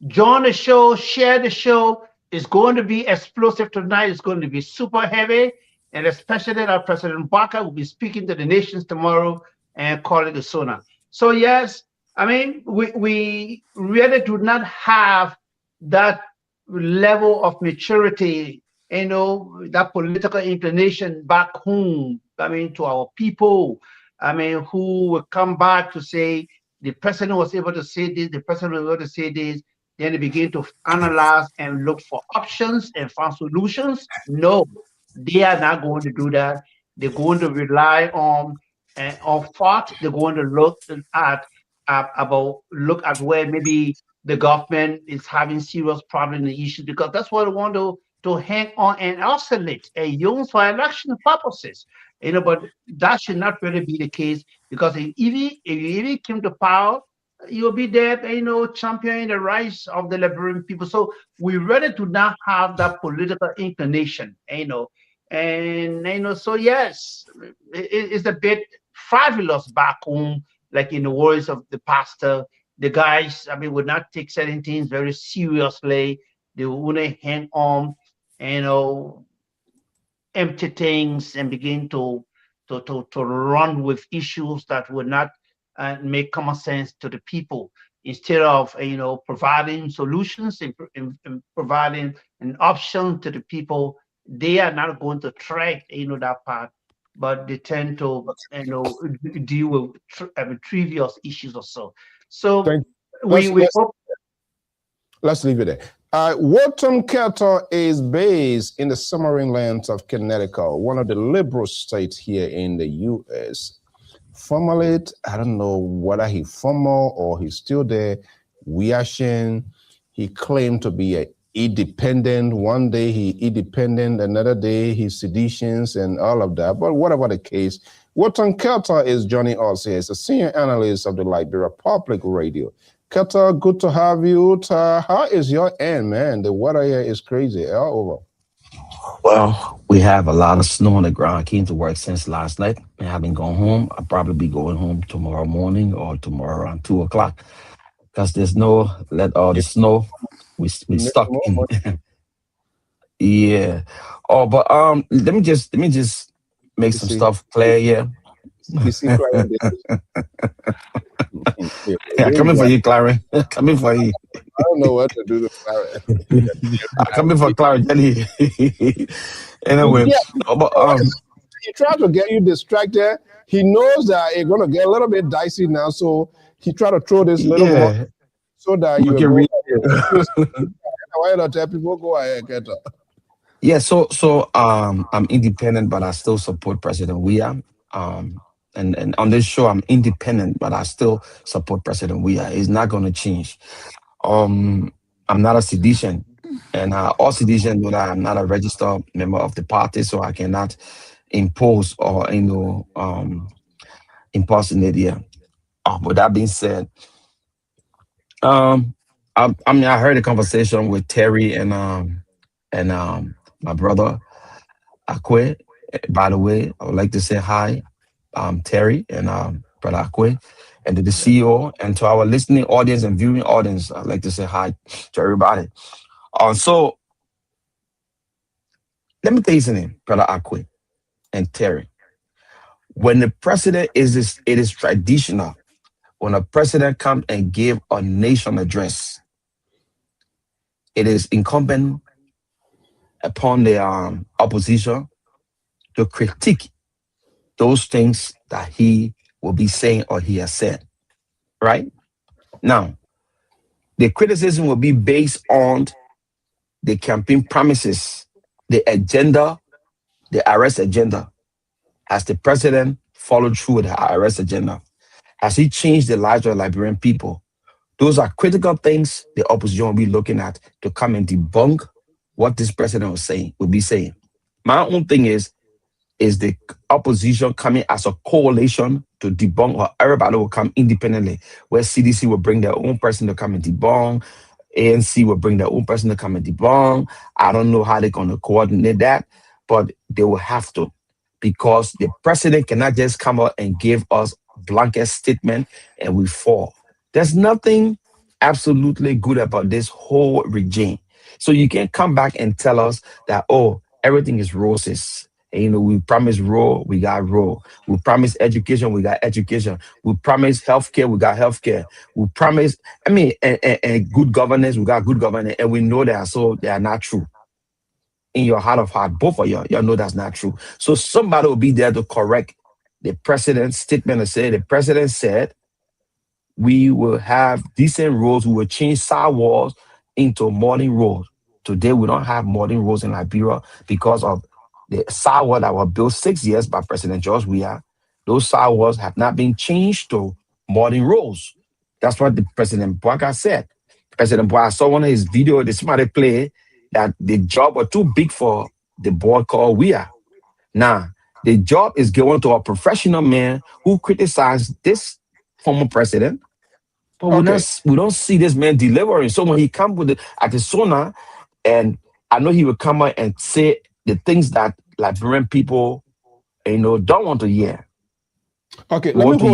join the show, share the show. It's going to be explosive tonight. It's going to be super heavy. And especially that President Barker will be speaking to the nations tomorrow and calling the Sona. So yes, we really do not have that level of maturity, that political inclination back home, to our people, who will come back to say, the president was able to say this, the president was able to say this, then they begin to analyze and look for options and find solutions. No, they are not going to do that. They're going to rely on thought. They're going to look at where maybe the government is having serious problems and issues, because that's what they want to hang on and oscillate and use for election purposes. But that should not really be the case, because if you even came to power, you'll be there, championing the rights of the Liberian people. So we really do not have that political inclination, so yes, it's a bit fabulous back home, like in the words of the pastor. The guys, would not take certain things very seriously. They would only hang on, empty things and begin to run with issues that would not make common sense to the people, instead of providing solutions and providing an option to the people. They are not going to try that part, but they tend to deal with trivial issues or so. So we hope. Let's leave it there. Wharton Carter is based in the Summerlin lands of Connecticut, one of the liberal states here in the U.S. Formerly, I don't know whether he's former or he's still there. Wiashin, he claimed to be an independent. One day he independent, another day he's seditions and all of that. But whatever the case, Wharton Carter is joining us here. He's a senior analyst of the Liberia Public Radio. Carter, good to have you. How is your end, man? The weather here is crazy. All over. Well, we have a lot of snow on the ground. I came to work since last night. I haven't gone home. I'll probably be going home tomorrow morning or tomorrow around 2 o'clock, because there's no, let all the snow. We stuck in. Yeah. Oh, but let me just make some stuff clear here. You see, Yeah, coming for you, Clary. Coming for you. I don't know what to do to Clary. Coming for Clary. Anyway, yeah, but he tried to get you distracted. He knows that it's gonna get a little bit dicey now, so he tried to throw this little more so that you can read it. Why not tell people go ahead, Keto? Yeah, so I'm independent, but I still support President Weah. And on this show, I'm independent, but I still support President Weah. It's not going to change. I'm not a sedition, and all sedition know that I'm not a registered member of the party, so I cannot impose or impersonate here. With that being said, I heard a conversation with Terry and my brother Akwe, By the way, I would like to say hi, Terry and Brother Akwe, and to the CEO, and to our listening audience and viewing audience. I'd like to say hi to everybody. So let me tell you something, Brother Akwe and Terry. When the president is this, it is traditional. When a president comes and give a nation address, it is incumbent upon the opposition to critique those things that he will be saying or he has said. Right now, the criticism will be based on the campaign promises, the agenda, the arrest agenda. Has the president followed through with the arrest agenda? Has he changed the lives of Liberian people? Those are critical things the opposition will be looking at to come and debunk what this president will be saying. My own thing is the opposition coming as a coalition to debunk, or everybody will come independently, where CDC will bring their own person to come and debunk, ANC will bring their own person to come and debunk. I don't know how they're going to coordinate that, but they will have to, because the president cannot just come out and give us blanket statement and we fall. There's nothing absolutely good about this whole regime. So you can't come back and tell us that, oh, everything is roses. And, we promised rural, we got rural. We promised education, we got education. We promised healthcare, we got healthcare. We promised, and good governance, we got good governance. And we know that, so they are not true. In your heart of heart, both of you know that's not true. So somebody will be there to correct the president's statement and say, the president said, we will have decent roads, we will change sidewalks into modern roads. Today, we don't have modern roads in Liberia because of the sidewalks that were built 6 years by President George Weah. Those sidewalks have not been changed to modern roads. That's what the President Bouaka said. President Bouaka, I saw one of his videos, the somebody play that the job was too big for the boy called Weah. Now, the job is going to a professional man who criticized this former president, but we don't see this man delivering. So when he comes with at the Sona, and I know he will come out and say the things that Liberian people, don't want to hear. Okay, let me hold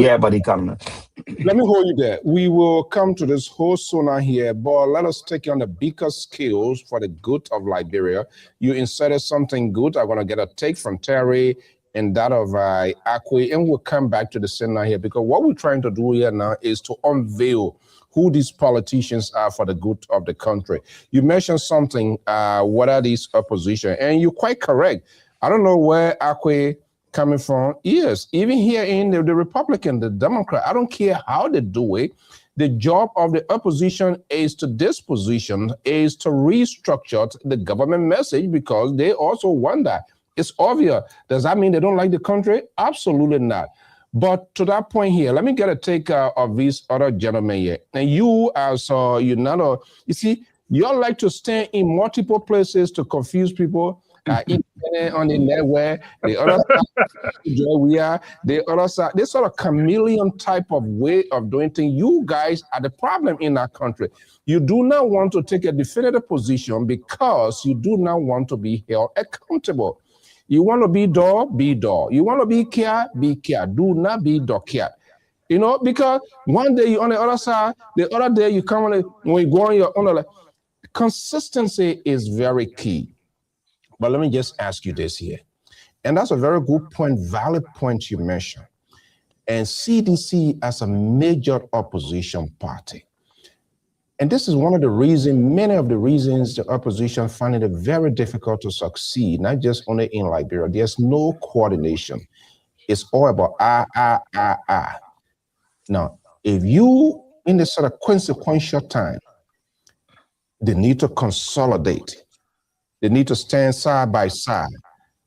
you there. We will come to this whole Sona here, but let us take you on the bigger skills for the good of Liberia. You inserted something good. I'm going to get a take from Terry and that of Akwe, and we'll come back to the Sona here, because what we're trying to do here now is to unveil who these politicians are for the good of the country. You mentioned something, what are these opposition? And you're quite correct. I don't know where Akwe coming from. Yes, even here in the Republican, the Democrat, I don't care how they do it. The job of the opposition is to this position, is to restructure the government message, because they also want that. It's obvious. Does that mean they don't like the country? Absolutely not. But to that point here, let me get a take of these other gentlemen here. And you, as you see, you all like to stand in multiple places to confuse people. On the network, the other side, we are the other side. This sort of chameleon type of way of doing things. You guys are the problem in our country. You do not want to take a definitive position because you do not want to be held accountable. You want to be door, be door. You want to be care, be care. Do not be door care. Because one day you're on the other side, the other day you come on when you go on your own. Consistency is very key. But let me just ask you this here. And that's a very good point, valid point you mentioned. And CDC as a major opposition party. And this is one of the reasons, many of the reasons the opposition find it very difficult to succeed, not just only in Liberia. There's no coordination. It's all about Now, if you, in this sort of consequential time, they need to consolidate. They need to stand side by side.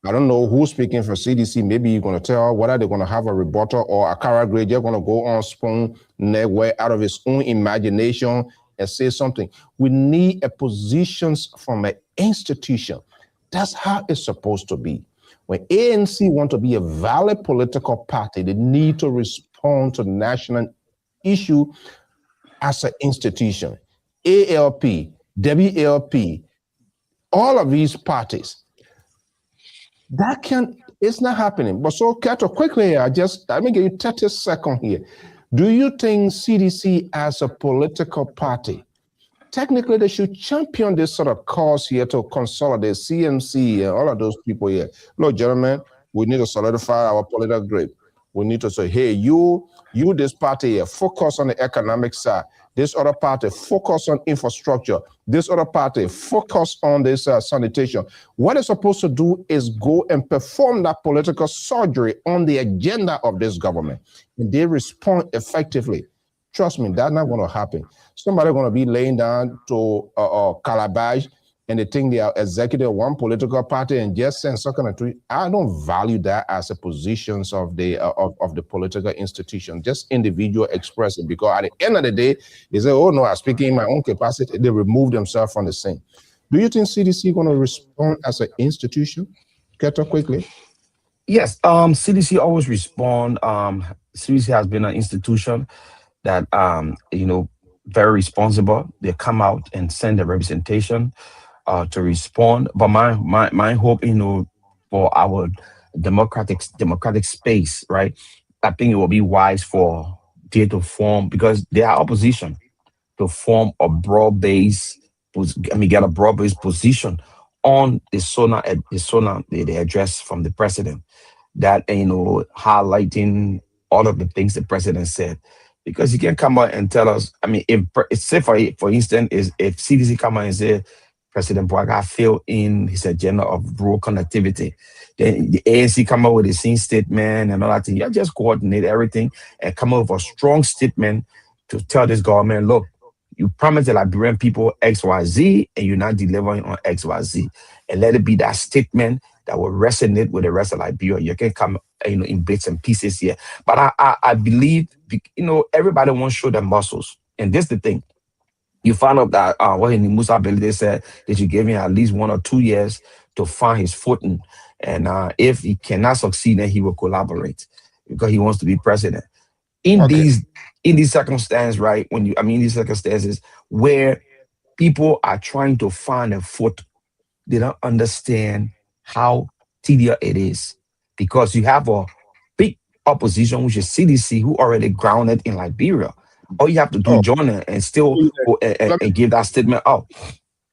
I don't know who's speaking for CDC. Maybe you're going to tell whether they're going to have a rebuttal or a Cara Grade. They're going to go on spoon network out of his own imagination and say something. We need a positions from an institution. That's how it's supposed to be. When ANC want to be a valid political party, they need to respond to national issue as an institution. ALP, WLP, all of these parties, that can It's not happening. But so, Kato, quickly, let me give you 30 seconds here. Do you think CDC as a political party, technically they should champion this sort of cause here to consolidate CMC and all of those people here? Look, gentlemen, we need to solidify our political grip. We need to say, hey, you this party here, focus on the economic side. This other party, focus on infrastructure. This other party, focus on this sanitation. What they're supposed to do is go and perform that political surgery on the agenda of this government. And they respond effectively. Trust me, that's not going to happen. Somebody's going to be laying down to calabash, and they think they are executive of one political party and just send second and three. I don't value that as a positions of the political institution, just individual expressing, because at the end of the day, they say, oh no, I'm speaking in my own capacity. They remove themselves from the scene. Do you think CDC going to respond as an institution? Get up quickly. Yes, CDC always respond. CDC has been an institution that, very responsible. They come out and send a representation to respond. But my hope, for our democratic space, right? I think it will be wise for they to form, because they are opposition, to form a get a broad-based position on the address from the president, that highlighting all of the things the president said. Because you can come out and tell us, if say for instance, if CDC come out and say President Boaga failed in his agenda of rural connectivity, then the ANC come out with the same statement and all that thing. You just coordinate everything and come up with a strong statement to tell this government, look, you promised the Liberian people XYZ and you're not delivering on XYZ. And let it be that statement that will resonate with the rest of Liberia. You can come, in bits and pieces here. But I believe, everybody wants to show their muscles. And this is the thing. You find out that what in Musa Belide said, that you gave him at least 1 or 2 years to find his footing. And if he cannot succeed, then he will collaborate because he wants to be president. In these circumstances, right? These circumstances where people are trying to find a foot, they don't understand how tedious it is, because you have a big opposition, which is CDC, who already grounded in Liberia. All you have to do, join it and still and give that statement out.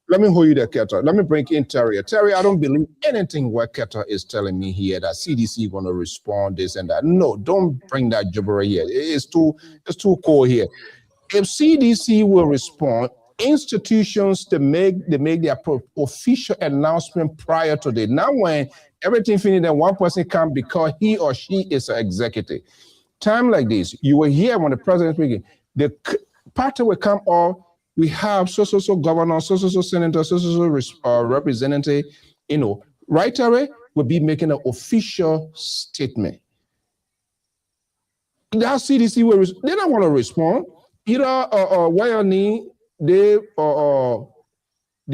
Let me hold you there, Keta. Let me bring in Terry. Terry, I don't believe anything what Keta is telling me here, that CDC is going to respond this and that. No, don't bring that gibberish here. It's too cold here. If CDC will respond, institutions they make their official announcement prior to that. Now when everything finished, then one person come because he or she is an executive. Time like this, you will hear when the president speaking, the party will come off. We have so governor, so senator, so representative. Right away will be making an official statement. That CDC will they don't want to respond. Either they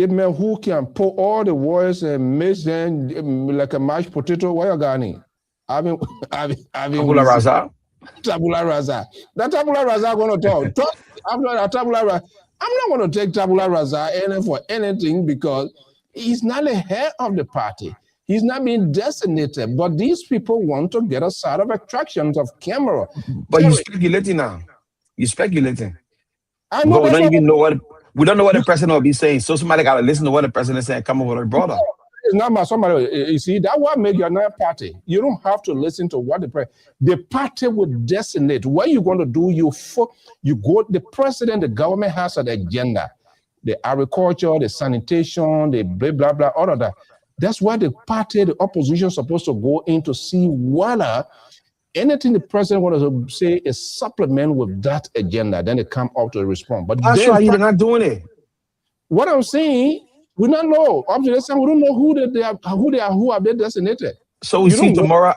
men who can pull all the words and mix them like a mashed potato. Why are Ghani? Tabula rasa. Tabula rasa. That tabula rasa going to talk. After that tabula rasa, I'm not going to take tabula rasa for anything, because he's not the head of the party. He's not being designated, but these people want to get a side of attractions of camera. But you're speculating now. You're speculating. I know we don't even know what the president will be saying. So somebody got to listen to what the president said and come up with a brother. It's not about somebody. You see, that's what makes you another party. You don't have to listen to what the party will designate. What you're going to do, you go, the president, the government has an agenda. The agriculture, the sanitation, the blah, blah, blah, all of that. That's why the party, the opposition is supposed to go in to see whether anything the president wants to say is supplement with that agenda. Then they come out to respond. But that's why you're not doing it. What I'm saying, we don't know. Up to this time, we don't know who are they designated. So we see tomorrow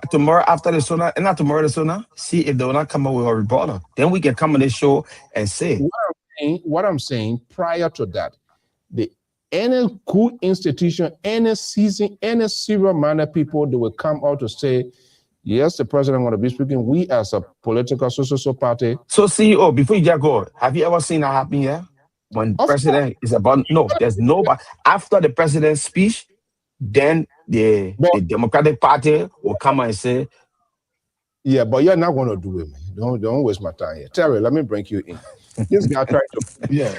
after the Sona, and not tomorrow the Sona, see if they will not come up with a reporter. Then we can come on this show and say. What I'm saying, prior to that, any good institution, any season, any serious-minded people, they will come out to say, yes, the president want to be speaking. We as a political social party. So CEO, before you just go, have you ever seen that happen here? When president is about, no, there's nobody. After the president's speech, then the Democratic Party will come and say, yeah, but you're not going to do it, man. Don't waste my time here. Terry, let me bring you in. This guy tried to. Yeah,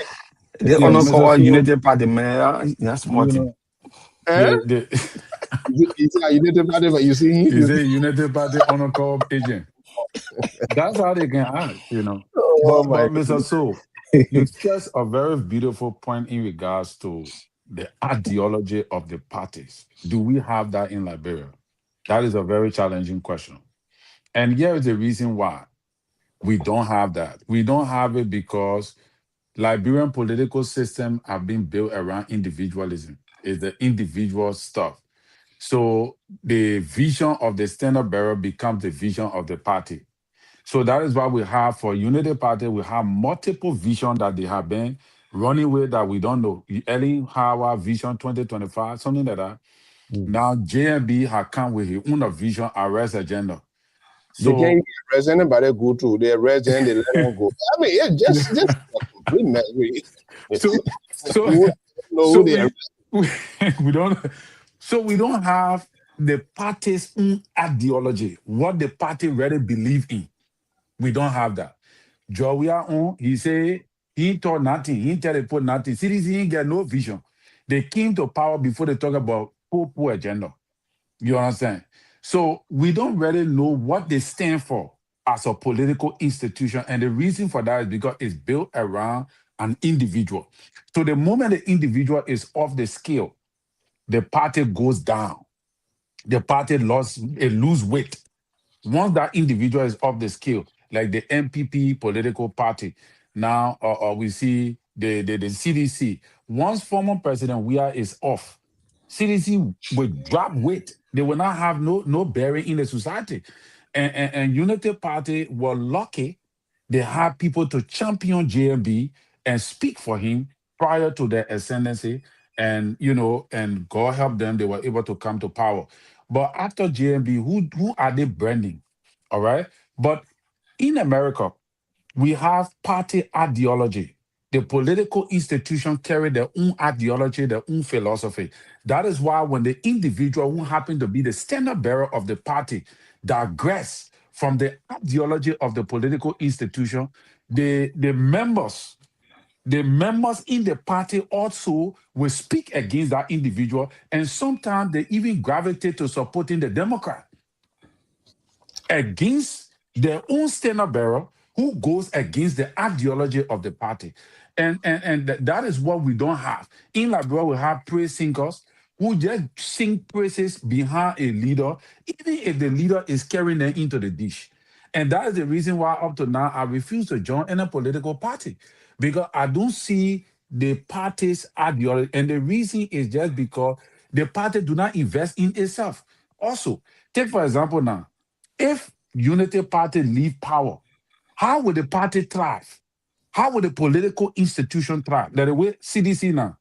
the yeah, honor Mr. call So, United Party, man. That's smart you thing. know, Eh? the You see how you did about it, but you see him. is a United Party honor corps agent. That's how they can act, you know. Oh my But Mr. So, you stress a very beautiful point in regards to the ideology of the parties. Do we have that in Liberia? That is a very challenging question. And here is the reason why we don't have that. We don't have it because Liberian political system have been built around individualism. It's the individual stuff. So the vision of the standard bearer becomes the vision of the party. So that is why we have for Unity Party, we have multiple visions that they have been running with that we don't know. Early Howard Vision 2025, something like that. Now JMB has come with his own vision, arrest agenda. They can't So even arrest anybody go through. They arrest and they let them go. I mean, it's just a complete mess. so so You know so who they arrest. we don't so we don't have the party's own ideology, what the party really believe in. We don't have that. Jowia on, he say he thought nothing, he tell the put nothing. Cities he ain't get no vision. They came to power before they talk about poor agenda. You understand? So we don't really know what they stand for as a political institution. And the reason for that is because it's built around an individual. So the moment the individual is off the scale, the party goes down. The party lose weight. Once that individual is off the scale, like the MPP political party, now we see the CDC. Once former President Weah is off, CDC will drop weight. They will not have no bearing in the society. And Unity Party were lucky they had people to champion JMB and speak for him prior to their ascendancy. And and God help them, they were able to come to power. But after JMB, who are they branding? All right. But in America, we have party ideology. The political institution carry their own ideology, their own philosophy. That is why when the individual who happen to be the standard bearer of the party digress from the ideology of the political institution, the members in the party also will speak against that individual, and sometimes they even gravitate to supporting the Democrat against their own standard bearer who goes against the ideology of the party. And that is what we don't have. In Liberia, we have praise singers who just sing praises behind a leader, even if the leader is carrying them into the dish. And that is the reason why up to now I refuse to join any political party because I don't see the party's ideology. And the reason is just because the party do not invest in itself. Also, take for example now, if Unity Party leave power, how will the party thrive? How will the political institution thrive? That the way CDC now.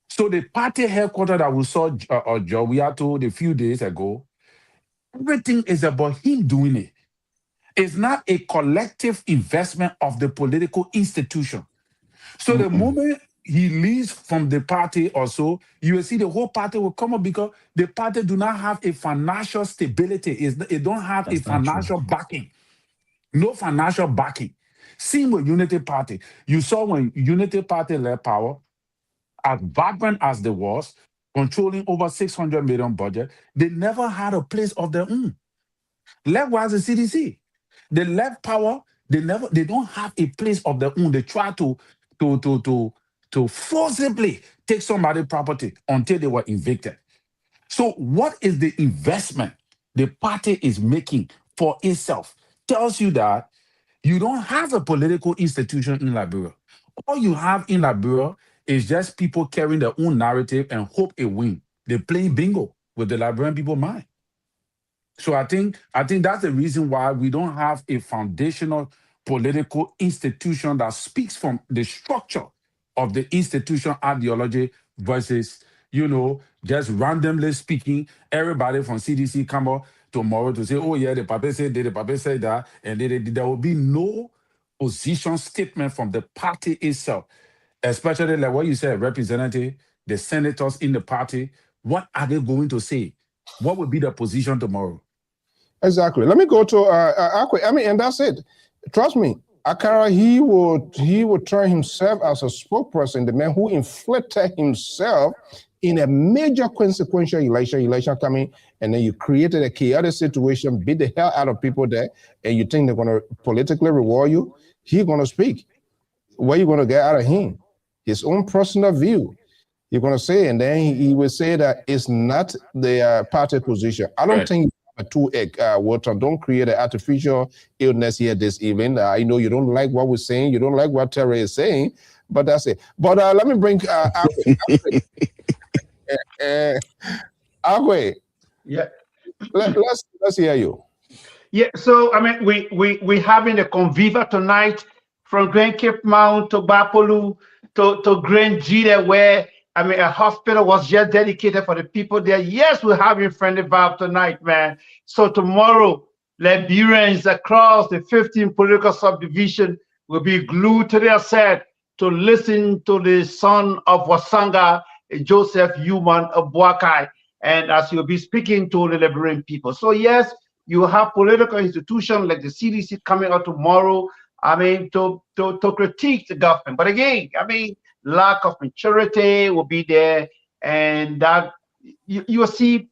So the party headquarters that we saw Jowiato a few days ago, everything is about him doing it. It's not a collective investment of the political institution. So the moment he leaves from the party or so, you will see the whole party will come up because the party do not have a financial stability. It don't have a That's not true. financial backing. No financial backing. Same with Unity Party. You saw when Unity Party led power, as vibrant as they was, controlling over 600 million budget, they never had a place of their own. Likewise, the CDC. They left power, they don't have a place of their own. They try to to to to forcibly take somebody's property until they were evicted. So, what is the investment the party is making for itself? Tells you that you don't have a political institution in Liberia. All you have in Liberia is just people carrying their own narrative and hope it win. They play bingo with the Liberian people mind. So I think that's the reason why we don't have a foundational political institution that speaks from the structure of the institution ideology versus just randomly speaking. Everybody from CDC come up tomorrow to say, oh yeah, the paper said that, the paper said that, and there will be no position statement from the party itself, especially like what you said, representative, the senators in the party. What are they going to say? What would be the position tomorrow? Exactly. Let me go to Akwe. I mean, and that's it. Trust me, Akara, he would turn himself as a spokesperson, the man who inflicted himself in a major consequential election coming, and then you created a chaotic situation, beat the hell out of people there, and you think they're going to politically reward you. He's going to speak. What are you going to get out of him? His own personal view. You're going to say, and then he will say that it's not the party position. I don't think a two-egg water. Don't create an artificial illness here this evening. I know you don't like what we're saying. You don't like what Terry is saying, but that's it. But let me bring Agwe. Yeah. Let's hear you. Yeah. So I mean, we having a conviva tonight from Grand Cape Mount to Bapolu to Grand Gita, where I mean a hospital was just dedicated for the people there. Yes, we're having friendly vibe tonight, man. So tomorrow, Liberians across the 15 political subdivision will be glued to their set to listen to the son of Wasanga, Joseph Human of Boakai, and as you'll be speaking to the Liberian people. So yes, you have political institutions like the CDC coming out tomorrow, I mean, to critique the government. But again, I mean, lack of maturity will be there, and that you will see.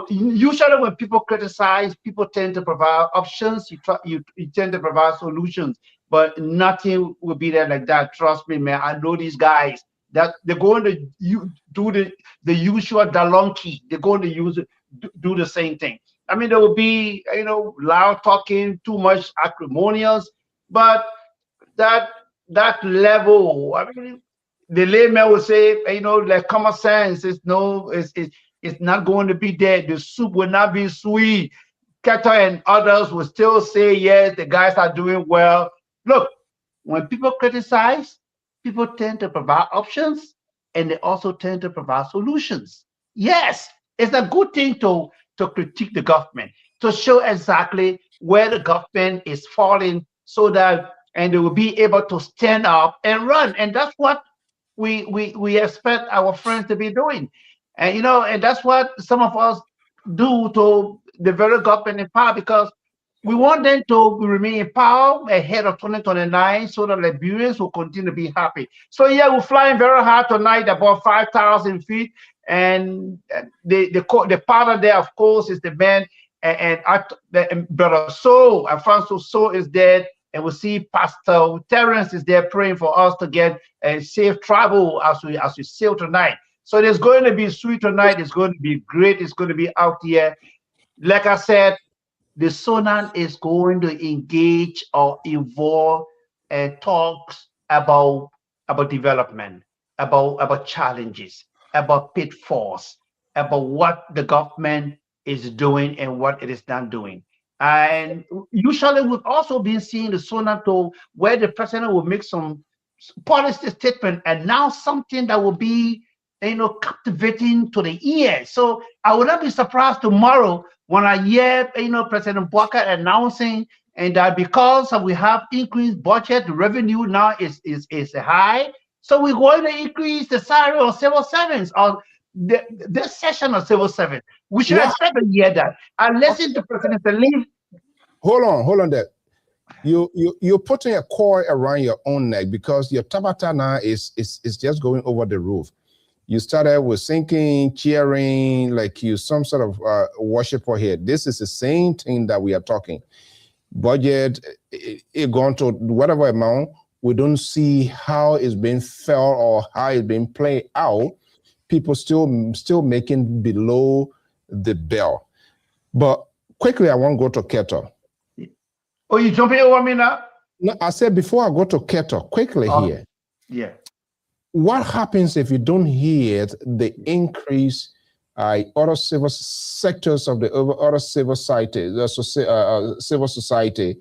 Usually, when people criticize, people tend to provide options. You tend to provide solutions, but nothing will be there like that. Trust me, man. I know these guys that they're going to do the usual donkey. They're going to do the same thing. I mean, there will be loud talking, too much acrimonious, but that level. I mean, the layman will say, like common sense is it's not going to be there. The soup will not be sweet. Keta and others will still say, yes, the guys are doing well. Look, when people criticize, people tend to provide options, and they also tend to provide solutions. Yes, it's a good thing to critique the government, to show exactly where the government is falling, and they will be able to stand up and run. And that's what we expect our friends to be doing. And and that's what some of us do to the very government in power, because we want them to remain in power ahead of 2029 so that Liberians will continue to be happy. So yeah, we're flying very hard tonight, about 5,000 feet. And the partner there, of course, is the man and Brother So, Alfonso So is there. And we'll see Pastor Terrence is there praying for us to get a safe travel as we sail tonight. So there's going to be sweet tonight. It's going to be great. It's going to be out here. Like I said, the Sonan is going to engage or involve talks about development, about challenges, about pitfalls, about what the government is doing and what it is not doing. And usually we've also been seeing the Sonato where the president will make some policy statement, announce something that will be captivating to the ear. So I would not be surprised tomorrow when I hear President Boakai announcing and that because we have increased budget, the revenue now is high. So we're going to increase the salary of civil servants on this session of civil servants. We should expect to hear that. And listen to President Salim. Hold on there. You're putting a cord around your own neck because your tabata now is just going over the roof. You started with singing, cheering, like you some sort of worshiper here. This is the same thing that we are talking. Budget, it gone to whatever amount. We don't see how it's being felt or how it's being played out. People still making below the bell. But quickly, I want to go to Keto. Oh, you jumping over me now? No, I said before I go to Keto, quickly here. Yeah. What happens if you don't hear the increase other civil sectors of the other civil society, civil society,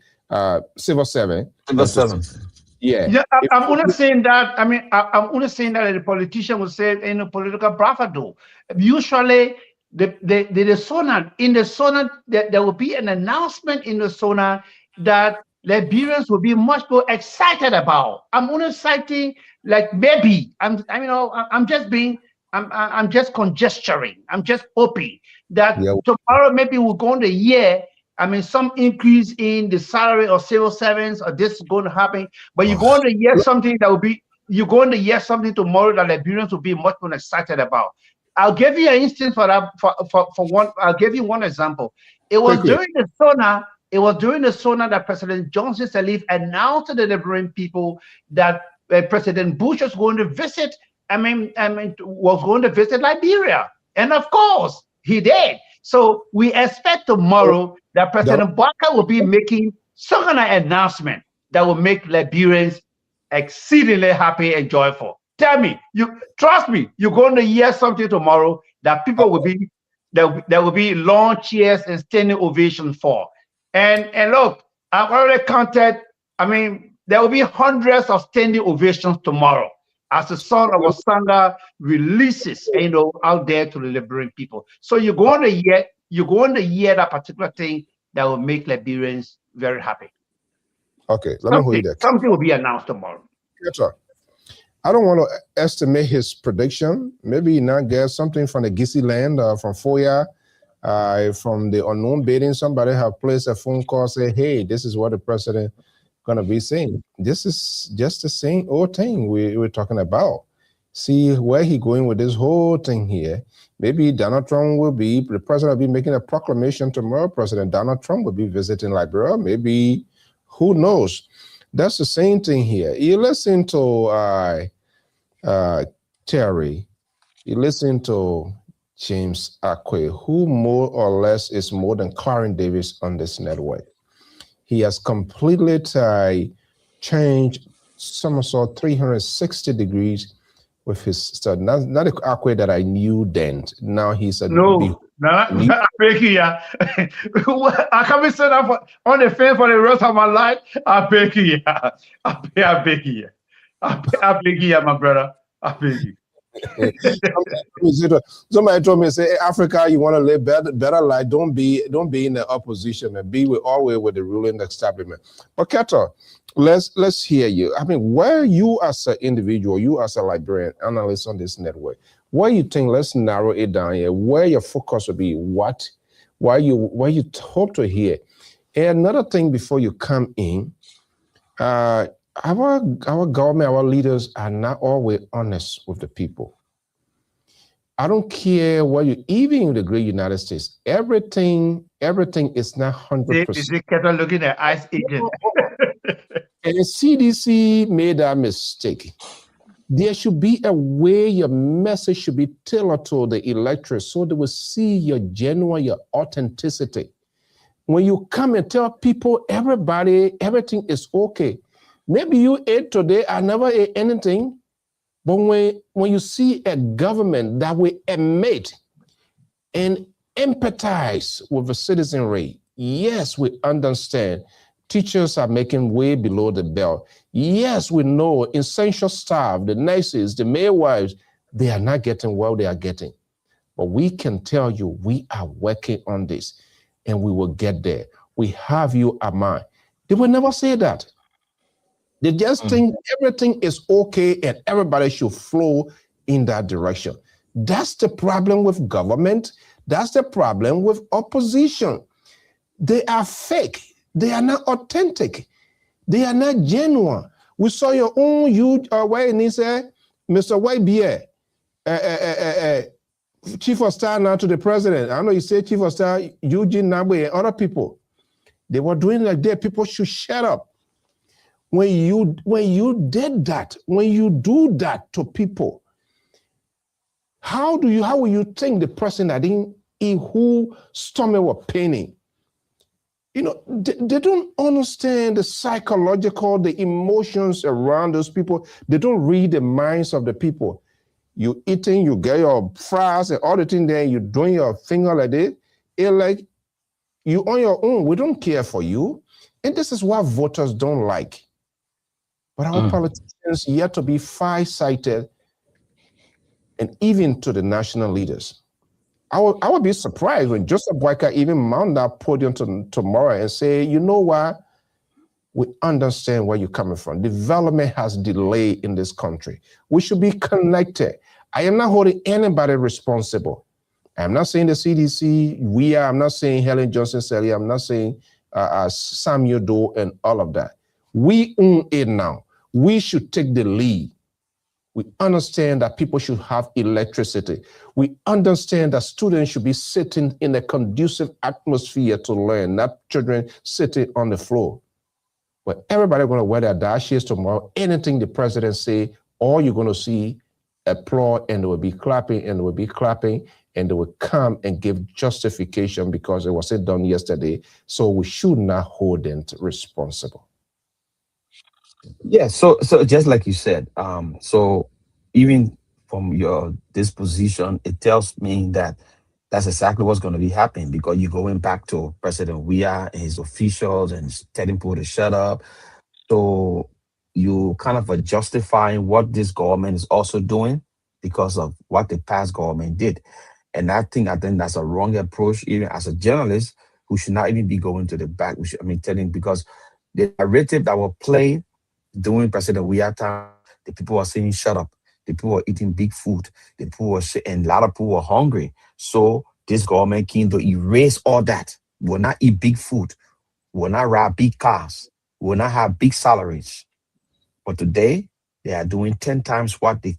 civil servant? Civil servant. Yeah, I'm only saying that. I mean, I'm only saying that the politician will say in a political bravado. Usually, the Sonan, in the Sonan, there will be an announcement in the Sonan that Liberians will be much more excited about. I'm only citing like maybe I'm just being I'm just conjecturing. I'm just hoping that Yeah. tomorrow maybe we'll go on the year. I mean, some increase in the salary of civil servants, or this is going to happen. But you go on the year something that will be. You go on the year something tomorrow that Liberians will be much more excited about. I'll give you an instance for that. For one, I'll give you one example. It was Quickly. during the SONA. It was during the SONA that President Johnson Sirleaf announced to the Liberian people that President Bush was going to visit. Was going to visit Liberia, and of course he did. So we expect tomorrow that President Baka will be making some kind of announcement that will make Liberians exceedingly happy and joyful. Tell me, you trust me, you're going to hear something tomorrow that people will be there will be long cheers and standing ovations for. And look, I've already counted. I mean, there will be hundreds of standing ovations tomorrow as the son of Osanga releases, out there to the Liberian people. So you're going to hear that particular thing that will make Liberians very happy. Okay, let me hold you there. Something will be announced tomorrow. I don't want to estimate his prediction. Maybe he now gets something from the Gisi land, from Foya, from the unknown bidding. Somebody have placed a phone call, say, hey, this is what the president gonna be saying. This is just the same old thing we're talking about. See where he going with this whole thing here. Maybe Donald Trump the president will be making a proclamation tomorrow. President Donald Trump will be visiting Liberia. Maybe, who knows? That's the same thing here. You listen to Terry, you listen to James Akwe, who more or less is more than Clarence Davis on this network. He has completely changed somersault 360 degrees with his stuff. Not the Akwe that I knew then. Now he's a I beg you. I can't be set up on the fence for the rest of my life. I beg you. I beg you. I beg you, my brother. I beg you. Somebody told me, say, hey, Africa, you want to live better life. Don't be in the opposition and be always with the ruling establishment. But Keto, let's hear you. I mean, where you as an individual, you as a Liberian analyst on this network, where you think, let's narrow it down here, where your focus will be, where you hope to hear. And another thing before you come in, our government, our leaders are not always honest with the people. I don't care what even in the great United States, everything is not 100%. Is it Keto looking at ICE agent? And the CDC made that mistake. There should be a way your message should be tailored to the electorate so they will see your genuine, your authenticity. When you come and tell people, everybody, everything is okay. Maybe you ate today, I never ate anything. But when you see a government that will admit and empathize with the citizenry, yes, we understand. Teachers are making way below the belt. Yes, we know essential staff, the nurses, the midwives, they are not getting what they are getting. But we can tell you we are working on this and we will get there. We have you at mind. They will never say that. They just think everything is okay and everybody should flow in that direction. That's the problem with government. That's the problem with opposition. They are fake. They are not authentic. They are not genuine. We saw your own Mr. YBA, Chief of Staff now to the president. I know you say Chief of Staff, Eugene Nabwe and other people. They were doing like that. People should shut up. When you did that, when you do that to people, how will you think the person that who stomach was paining? They don't understand the psychological, the emotions around those people. They don't read the minds of the people. You eating, you get your fries and all the thing there, you doing your finger like this. It's like you on your own. We don't care for you. And this is what voters don't like. But our politicians yet to be far-sighted, and even to the national leaders. I would be surprised when Joseph Boyka even mount that podium tomorrow and say, you know what? We understand where you're coming from. Development has delayed in this country. We should be connected. I am not holding anybody responsible. I'm not saying the CDC, I'm not saying Helen Johnson-Sirleaf, I'm not saying Samuel Doe and all of that. We own it now. We should take the lead. We understand that people should have electricity. We understand that students should be sitting in a conducive atmosphere to learn, not children sitting on the floor. But everybody going to wear their dashes tomorrow. Anything the president say, all you're going to see applaud, and they will be clapping, and they will be clapping, and they will come and give justification because it wasn't done yesterday. So we should not hold them responsible. Yeah, so just like you said, so even from your disposition, it tells me that that's exactly what's going to be happening, because you're going back to President Weah and his officials and telling people to shut up. So you kind of are justifying what this government is also doing because of what the past government did. And I think that's a wrong approach, even as a journalist who should not even be going to the back. Telling, because the narrative that will play during President Weah time, the people were saying shut up. The people were eating big food. The people were and a lot of people were hungry. So this government came to erase all that. Will not eat big food. Will not ride big cars. Will not have big salaries. But today they are doing 10 times what they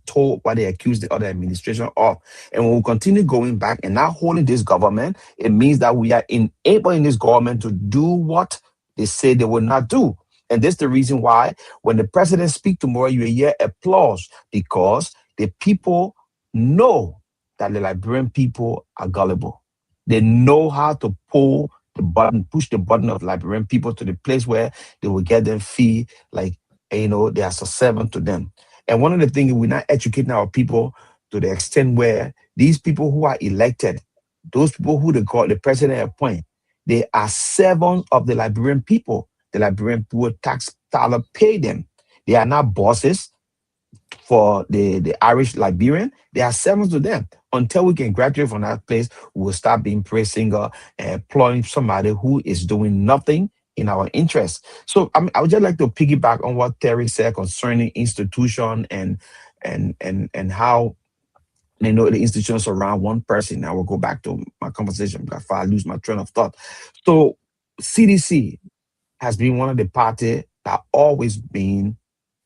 accused the other administration of. And when we continue going back and not holding this government, it means that we are enabling this government to do what they say they will not do. And this is the reason why when the president speaks tomorrow, you will hear applause, because the people know that the Liberian people are gullible. They know how to push the button of Liberian people to the place where they will get them feel like, they are servant to them. And one of the things, we're not educating our people to the extent where these people who are elected, those people who the president appoint, they are servants of the Liberian people. The Liberian poor tax dollar pay them. They are not bosses for the Irish Liberian. They are servants to them. Until we can graduate from that place, we will start being praise singer and employing somebody who is doing nothing in our interest. So I would just like to piggyback on what Terry said concerning institution and how the institutions around one person. I will go back to my conversation before I lose my train of thought. So CDC has been one of the parties that always been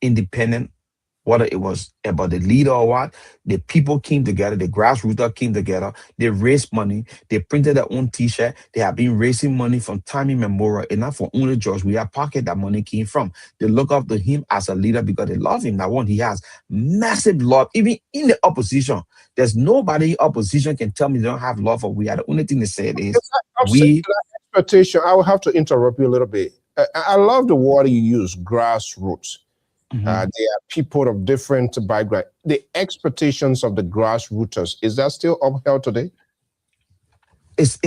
independent, whether it was about the leader or what. The people came together, the grassroots came together, they raised money, they printed their own t-shirt. They have been raising money from time immemorial, and not for only George Weah pocket that money came from. They look up to him as a leader because they love him. That one, he has massive love, even in the opposition. There's nobody in opposition can tell me they don't have love for Weah. The only thing they said is expectation. I will have to interrupt you a little bit. I love the word you use, grassroots. Mhm. They are people of different background. The expectations of the grassrooters, is that still upheld today? It's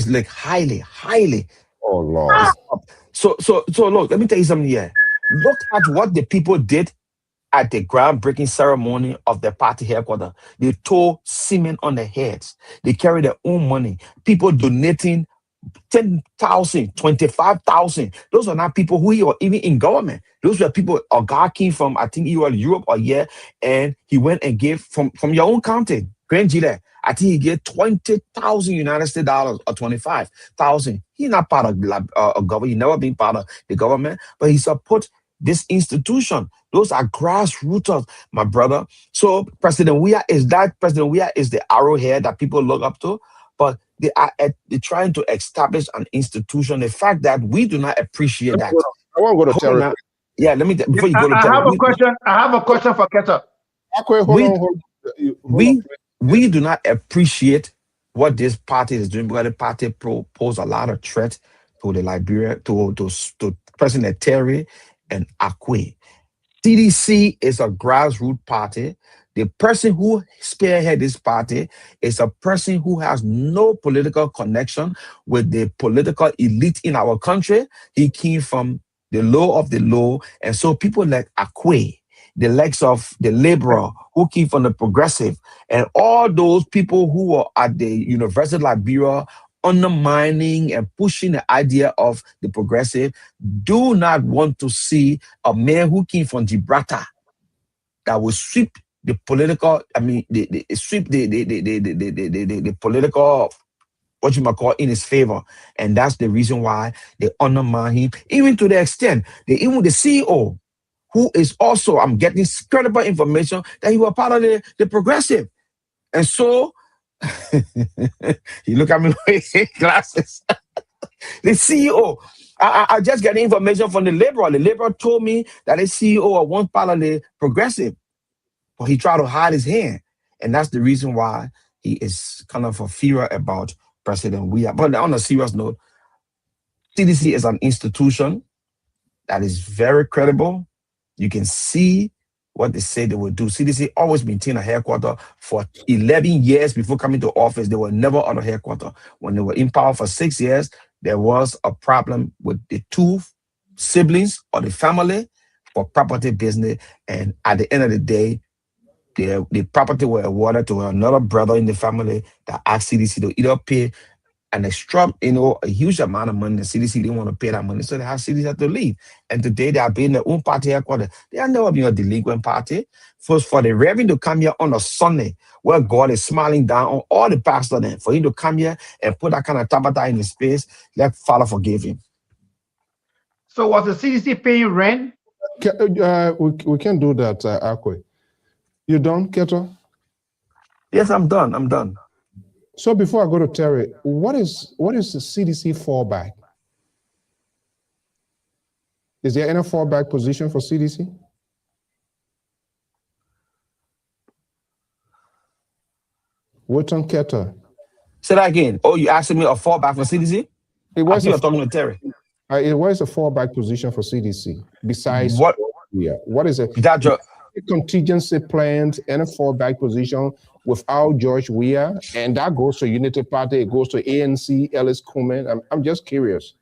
like highly. Oh Lord. So look, let me tell you something here. Look at what the people did at the groundbreaking ceremony of the party headquarters. They tore cement on their heads. They carried their own money. People donating 10,000, 25,000. Those are not people who are even in government. Those were people. A guy came from, I think he was Europe or and he went and gave from your own county, Grand Gila. I think he gave 20,000 United States dollars or 25,000. He's not part of government. He never been part of the government, but he support this institution. Those are grassroots, my brother. So President Weah is the arrowhead that people look up to, but they're trying to establish an institution. The fact that we do not appreciate that. I won't go to Terry. Yeah, let me before you go to I Terry. I have a question for Keto. We do not appreciate what this party is doing, because the party pose a lot of threat to the Liberia, to President Terry and Akwe. CDC is a grassroots party. The person who spearhead this party is a person who has no political connection with the political elite in our country. He came from the low of the low. And so people like Akwe, the likes of the laborer who came from the progressive, and all those people who were at the University of Liberia undermining and pushing the idea of the progressive, do not want to see a man who came from Gibraltar that will sweep the political, I mean, the sweep the political, what you might call, in his favor. And that's the reason why they undermine him, even to the extent even the CEO, who is also, I'm getting credible information that he was part of the progressive. And so you look at me with glasses. The CEO, I just get information from the laborer. The laborer told me that the CEO of one part of the progressive, but he tried to hide his hand. And that's the reason why he is kind of a fear about President Weah. But on a serious note, CDC is an institution that is very credible. You can see what they say they will do. CDC always maintained a headquarters for 11 years before coming to office. They were never on a headquarters. When they were in power for 6 years, there was a problem with the two siblings or the family for property business. And at the end of the day, the property were awarded to another brother in the family that asked CDC to either pay an extra, a huge amount of money. The CDC didn't want to pay that money, so they have CDC had to leave. And today they are being their own party headquarters. They are never been a delinquent party. First, for the reverend to come here on a Sunday, where God is smiling down on all the pastors, then for him to come here and put that kind of tabata in his face, let Father forgive him. So was the CDC paying rent? We can do that, Akwe. You done, Keto? Yes, I'm done. I'm done. So before I go to Terry, what is the CDC fallback? Is there any fallback position for CDC? Wilton Keto. Say that again. Oh, you asking me a fallback for CDC? It was you're talking to Terry. It was a fallback position for CDC. Besides what? Yeah. What is it? That contingency plans and a fallback position without George Weah, and that goes to Unity Party, it goes to ANC, Ellis Kuhlman. I'm just curious.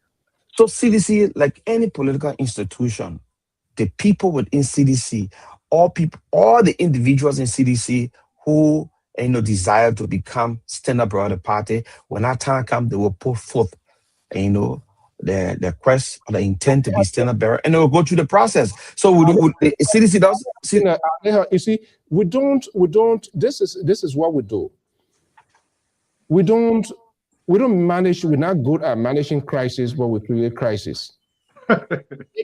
So CDC, like any political institution, the people within CDC, all the individuals in CDC who desire to become stand-up of the party, when that time comes, they will put forth, the quest or the intent to be stand-up bearer, and they will go through the process. So the CDC does. You see, we don't. This is what we do. We don't manage. We're not good at managing crisis, but we create crisis.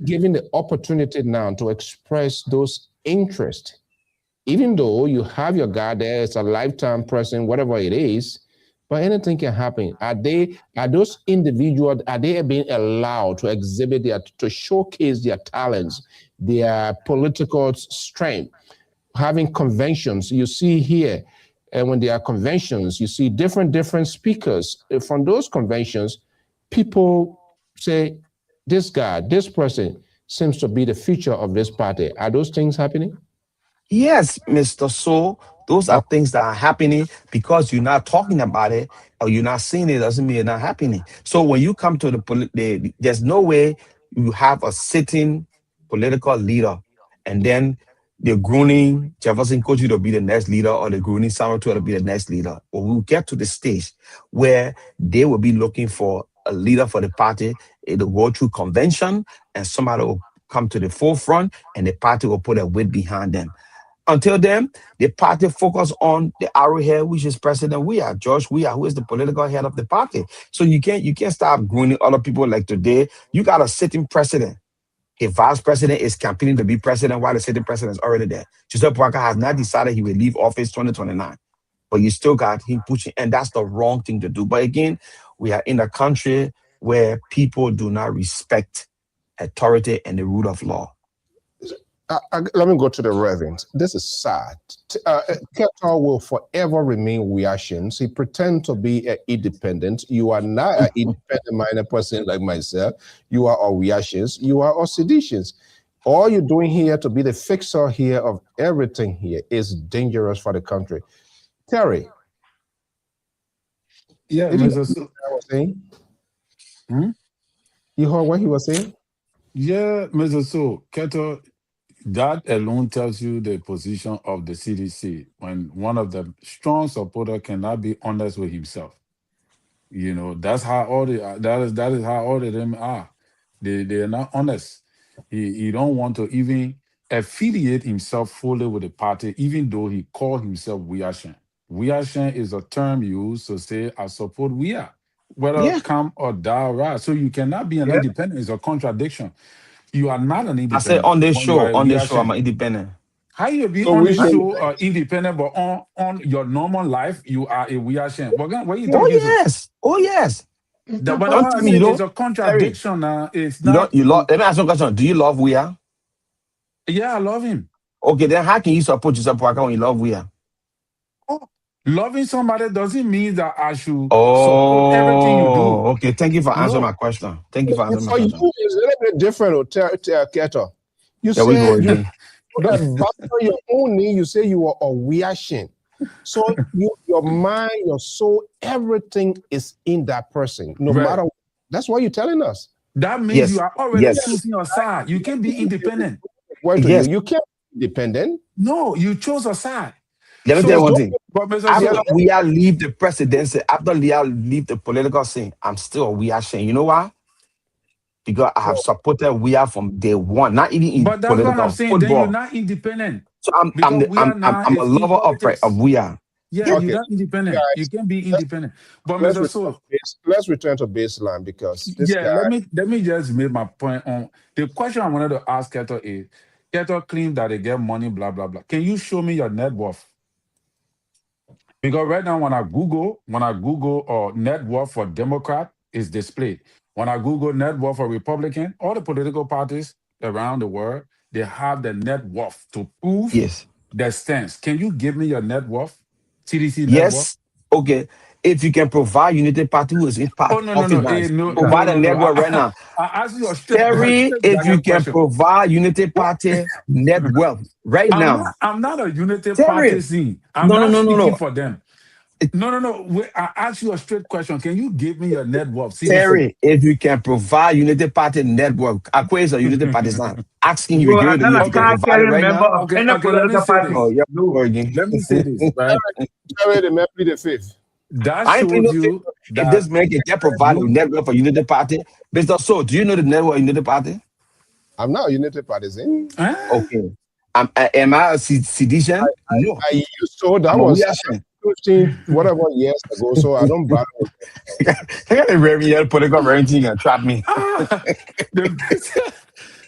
Given the opportunity now to express those interests, even though you have your guy there, it's a lifetime person, whatever it is. But anything can happen. Are those individuals, are they being allowed to exhibit to showcase their talents, their political strength? Having conventions, you see here, and when there are conventions, you see different speakers. From those conventions, people say, this guy, this person seems to be the future of this party. Are those things happening? Yes, Mr. So. Those are things that are happening. Because you're not talking about it or you're not seeing it doesn't mean it's not happening. So when you come to there's no way you have a sitting political leader and then the groaning Jefferson Kochi to be the next leader or the groaning Samuel to be the next leader. Or we'll get to the stage where they will be looking for a leader for the party. It'll go through convention and somebody will come to the forefront and the party will put a weight behind them. Until then, the party focus on the arrowhead, which is President Weah, George Weah, who is the political head of the party. So you can't start grooming other people like today. You got a sitting president. A vice president is campaigning to be president while the sitting president is already there. Joseph Parker has not decided he will leave office 2029. But you still got him pushing, and that's the wrong thing to do. But again, we are in a country where people do not respect authority and the rule of law. Let me go to the Reverend. This is sad. Keto will forever remain Weahians. He pretends to be an independent. You are not an independent-minded person like myself. You are a Weahians. You are a seditious. All you're doing here to be the fixer here of everything here is dangerous for the country. Terry. Yeah, Mr. Was saying? You heard what he was saying? Yeah, Mr. So, Keto, that alone tells you the position of the CDC when one of the strong supporters cannot be honest with himself. That's how that is how all of them are. They are not honest. He don't want to even affiliate himself fully with the party, even though he called himself Wiashen. Wiashen is a term used to say, I support Wia, whether Yeah. come or die, right? So you cannot be an Yeah. independent. It's a contradiction. You are not an I said independent when you are a on this show, I'm Wiashen. an independent. How you be So on we the should. show independent, but on your normal life, you are a Wiashen. What are you Oh talking to? yes. Oh yes. But Don't what I tell me you said is don't. a Terry, contradiction. It's you don't not. you love let me ask you a question. Do you love Weah? Yeah, I love him. Okay, then how can you support yourself when you love Weah? Oh, loving somebody doesn't mean that I should support everything you do. Oh, okay. Thank you for answering my No. question. Thank you for answering my For you, question. it's a little bit different, Keto. You There we go said you again. put a back on your own knee, you say you are a Wiashin. So your mind, your soul, everything is in that person. No Right. matter that's what you're telling us. That means you Yes. are already Yes. choosing your side. You can't be independent. Word to Yes. you can't be independent. No, you chose a side. Let me tell you So, one Don't thing. but Mr. After So, Weah leave the presidency, after Leah leave the political scene, I'm still a Weah Shane. You know why? Because I have supported Weah from day one, not even in but that's what I'm political saying. Then you're football. not independent So because we are now I'm a is in lover of politics. Weah. Yeah, Yeah. you're okay, not independent. You guys. can be Let's independent. But let's Mr. return So, to let's return to baseline because this yeah, guy. let me just make my point on the question I wanted to ask Keto is Keto claims that they get money, blah blah blah. Can you show me your net worth? Because right now, when I Google net worth for Democrat is displayed. When I Google net worth for Republican, all the political parties around the world, they have the net worth to prove Yes. their stance. Can you give me your net worth? CDC net worth? Yes. Okay. If you can provide Unity Party who is in Oh no, no, office no. now, No, no, provide a no, no. network right now. I asked you a Terry, straight if you direct can question. provide Unity Party net wealth right now. I'm not a unity Terry, partisan. I'm no, no, not no, no, speaking no. for them. No, no, no. Wait, I asked you a straight question. Can you give me your net worth? CDC. Terry, if you can provide Unity Party network, Akwe is a Unity partisan. Asking you, You are if not you a can Okay, provide it card-carrying right member now. of any okay. Let me political say party. this. Oh, yeah. No. Let me say this, right? Terry, the man plead the fifth. That I ain't playing shows no faith. you If this that man can provide a you network for Unity Party, Mr. So, do you know the network of Unity Party? I'm not a United partisan. Okay. Am I a sedition? No. I used to that I'm a was reaction. 15 whatever years ago, so I don't bother with I got a very real political parenting and trap me. the,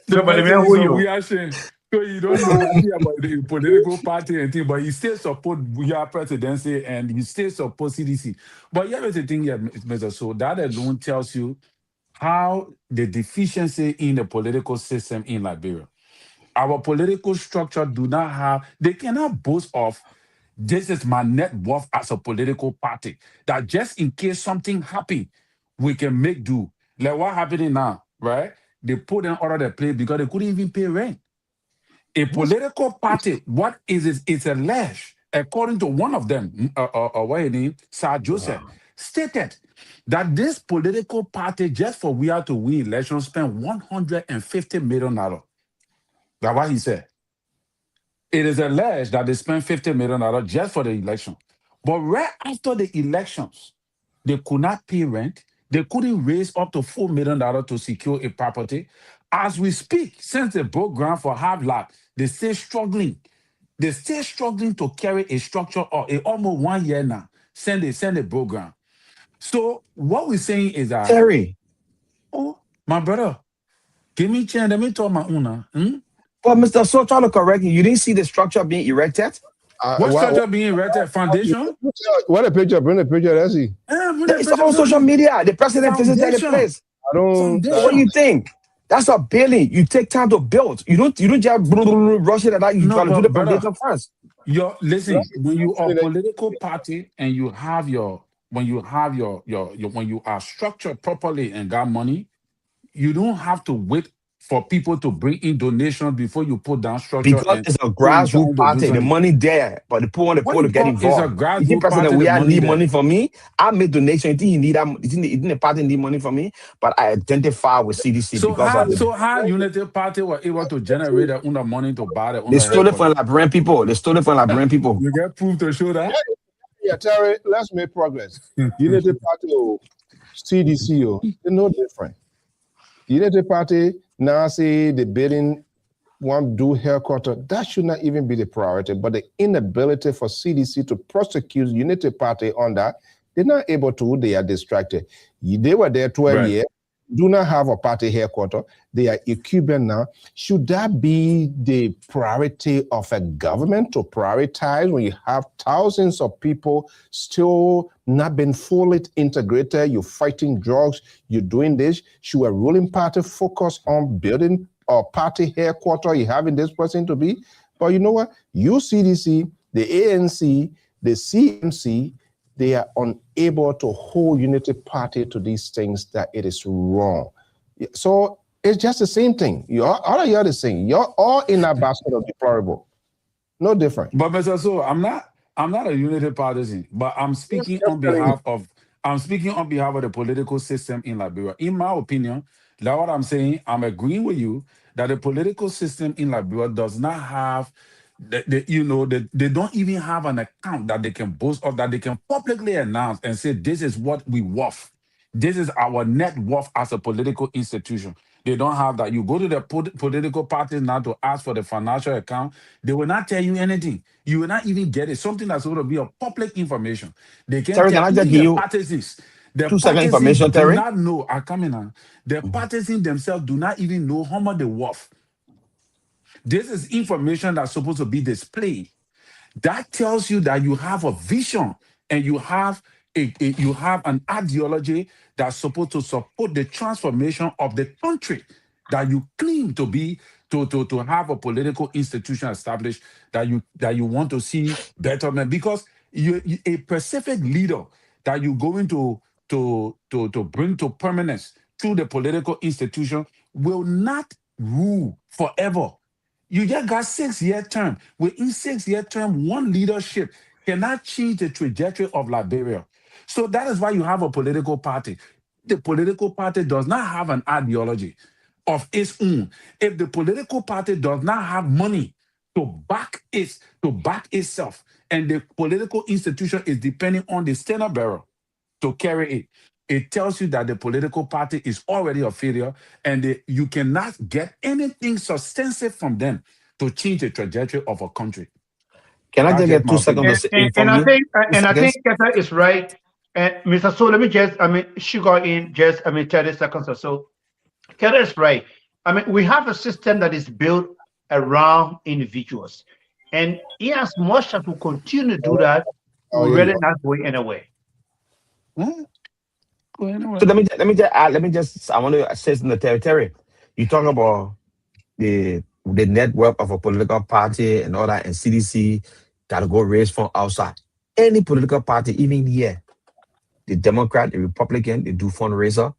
the No, but the man man is who a you? reaction. So you don't know nothing about the political party and thing, but you still support your presidency and you still support CDC. But here is the thing, here, Mr. So that alone tells you how the deficiency in the political system in Liberia. Our political structure do not have, they cannot boast of this is my net worth as a political party. That just in case something happen, we can make do. Like what happening now, right? They put in order the place because they couldn't even pay rent. A political party, what is it? It's alleged, according to one of them, what his name, Sir Joseph, stated that this political party, just for we are to win elections, spent $150 million. That's what he said. It is alleged that they spent $50 million just for the election. But right after the elections, they could not pay rent. They couldn't raise up to $4 million to secure a property. As we speak, since they broke ground for half lot, they still struggling. They still struggling to carry a structure or almost 1 year now. Send a broke ground. So what we're saying is that, Terry, oh, my brother, give me a chance. Let me talk my own. but Mr. So, trying to correct you, you didn't see the structure being erected? What structure being erected? Foundation? what a picture, bring a picture, let's see. It's on social media. The president visited the Foundation. place. I don't So what do you think? That's a building. You take time to build. You don't just rush it and that. You No, got to do but the brother, foundation first. listen. When you are a Let's see. political party and you have your when you have your when you are structured properly and got money, you don't have to wait for people to bring in donations before you put down structure Because and it's a say you're grassroots trying to do party. The something. money there, but the poor want the What poor to you get call is a involved. You think grassroots President party? The we money need there. money from me? I made donation. You think he need that? You think the party need money from me? But I identify with CDC So because of how Unity Party were able to generate their own money to buy their own they stole it from headquarters? Liberian people. They stole it from Liberian people. You get proof to show that? Yeah, Terry, let's make progress. Unity Party or CDC, they're no different. Unity Party now say the building one do headquarters, that should not even be the priority. But the inability for CDC to prosecute Unity Party on that, they're not able to. They are distracted. They were there 12 years. Do not have a party headquarters. They are a Cuban now. Should that be the priority of a government to prioritize when you have thousands of people still not been fully integrated? You're fighting drugs, you're doing this. Should a ruling party focus on building a party headquarters? You having this person to be? But you know what? UCDC, the ANC, the CMC, they are unable to hold Unity Party to these things that it is wrong. So it's just the same thing. All of you are the same. You're all in that basket of deplorable. No different. But Mr. So I'm not a Unity partisan, but I'm speaking on behalf of the political system in Liberia. In my opinion, that's what I'm saying. I'm agreeing with you that the political system in Liberia does not have they don't even have an account that they can boast of, that they can publicly announce and say, this is what we worth. This is our net worth as a political institution. They don't have that. You go to the political parties now to ask for the financial account, they will not tell you anything. You will not even get it. Something that's going to be of public information. They can Terry, tell can I just even give the you partisans. The 2 second partisans information, do Terry? not know. I come in now. The partisans themselves do not even know how much they worth. This is information that's supposed to be displayed. That tells you that you have a vision and you have an ideology that's supposed to support the transformation of the country that you claim to be to have a political institution established that you want to see betterment, because you a specific leader that you're going to bring to permanence through the political institution will not rule forever. You just got 6-year term. Within 6-year term, one leadership cannot change the trajectory of Liberia. So that is why you have a political party. The political party does not have an ideology of its own. If the political party does not have money to back itself, and the political institution is depending on the standard bearer to carry it, it tells you that the political party is already a failure, and you cannot get anything substantive from them to change the trajectory of a country. Can I That's just just get my 2 opinion. seconds And I from think you? and I think Keta is right. And Mr. So let me just sugar in just 30 seconds or so. Keta is right. We have a system that is built around individuals. And in as much as we continue to do that, Oh, we're yeah, really you are. not going anywhere. So let me just I want to say something to Terry. You talk about the network of a political party and all that, and CDC gotta go raise from outside. Any political party, even here, the Democrat, the Republican, they do fundraiser.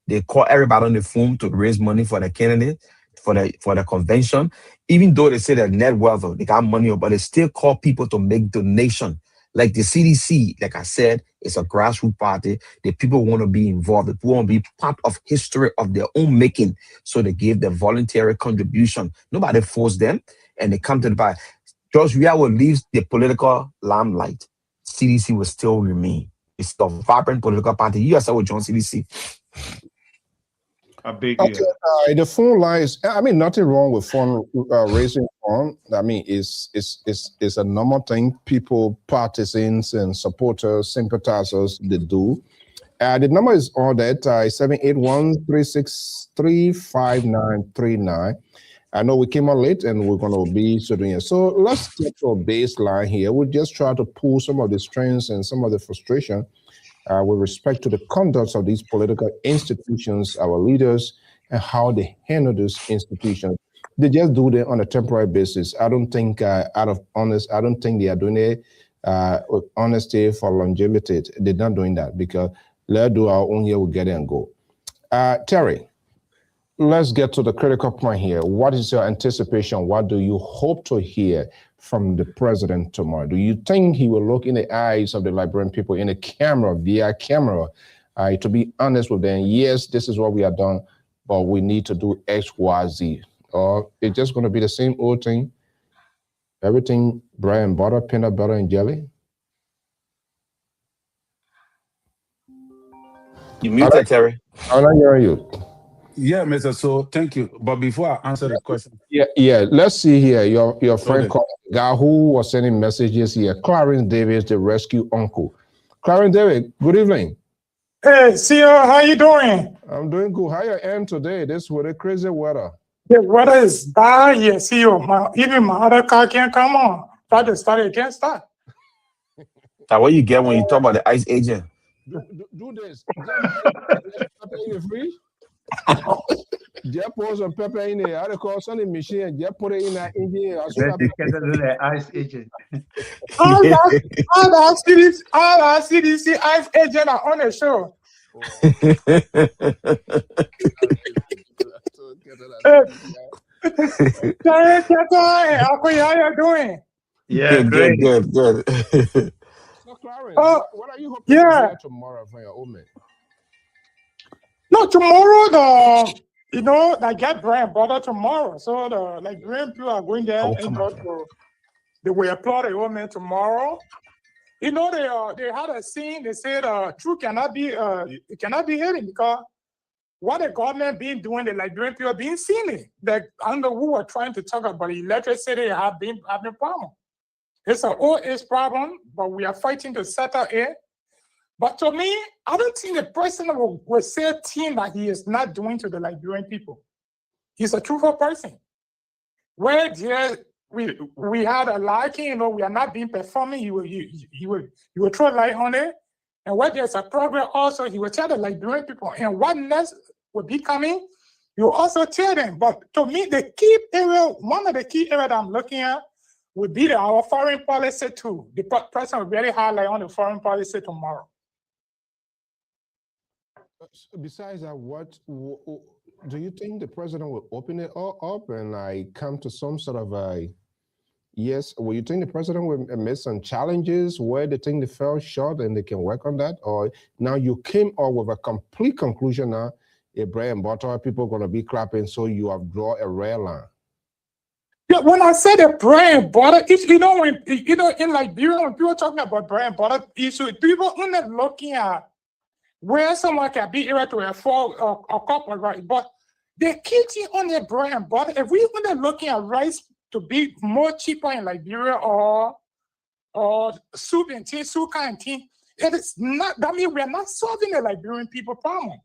They call everybody on the phone to raise money for the candidate, for the convention. Even though they say they're net wealth, they got money, but they still call people to make donation. Like the CDC, like I said, it's a grassroots party. The people want to be involved. The people want to be part of history of their own making. So they give their voluntary contribution. Nobody forced them, and they come to the party. George Weah will leave the political limelight. CDC will still remain. It's a vibrant political party. You yourself will join CDC. I beg Okay, you. the phone lines. Nothing wrong with phone raising phone. It's a normal thing. People, partisans and supporters, sympathizers, they do. The number is on that 781-363-5939. I know we came on late and we're going to be doing it. So let's get to a baseline here. We'll just try to pull some of the strengths and some of the frustration with respect to the conduct of these political institutions, our leaders, and how they handle these institutions. They just do it on a temporary basis. I don't think, I don't think they are doing it with honesty for longevity. They're not doing that, because let's do our own here, we'll get it and go. Terry, let's get to the critical point here. What is your anticipation? What do you hope to hear from the president tomorrow? Do you think he will look in the eyes of the Liberian people in a camera, via camera, to be honest with them? Yes, this is what we have done, but we need to do X, Y, Z. Or it's just going to be the same old thing? Everything bread and butter, peanut butter and jelly? You muted, Terry. How long are you? Yeah, Mr. So, thank you. But before I answer the question, Yeah. Let's see here. Your friend Okay. called the guy who was sending messages here. Clarence Davis, the rescue uncle. Clarence David, good evening. Hey, CEO, how you doing? I'm doing good. How you end today? This with the crazy weather. The weather is bad here, CEO. Even my other car can't come on. Try to start, it can't start. Now, what you get when you talk about the ICE agent? Do this. Just pepper in the fridge. Just pour some pepper in there. I call some machine and just put it in that engine. The ICE agent. All our CDC ICE agent are on the show. How you doing? Yeah, good. So, Clarence, what are you hoping to hear tomorrow from your old man? No, tomorrow I get bread butter tomorrow. So the grand people are going there they will applaud the old man tomorrow. They had a scene. They said truth cannot be hidden because what the government been doing, the Liberian people been seeing it. I don't know who were trying to talk about electricity have been having problem. It's an old age problem, but we are fighting to settle it. But to me, I don't think the president will say a thing that he is not doing to the Liberian people. He's a truthful person. Where we had a liking, we are not being performing, he will throw light on it. And where there's a problem also, he will tell the Liberian people. And what next will be coming, he will also tell them. But to me, the key area, one of the key areas that I'm looking at would be our foreign policy too. The president will really highlight on the foreign policy tomorrow. Besides that, what do you think the president will open it all up and come to some sort of a yes? Will you think the president will admit some challenges where they think they fell short and they can work on that? Or now you came up with a complete conclusion now, a bread and butter, people are going to be clapping, so you have drawn a red line. Yeah, when I say the bread and butter, it's, in Liberia, when people are talking about bread and butter issue, people are not looking at where someone can be able to afford a cup of rice. But the key thing on the bread and butter, if we are looking at rice to be more cheaper in Liberia or soup and tea, soup kind of thing, it is not, that means we are not solving the Liberian people problem.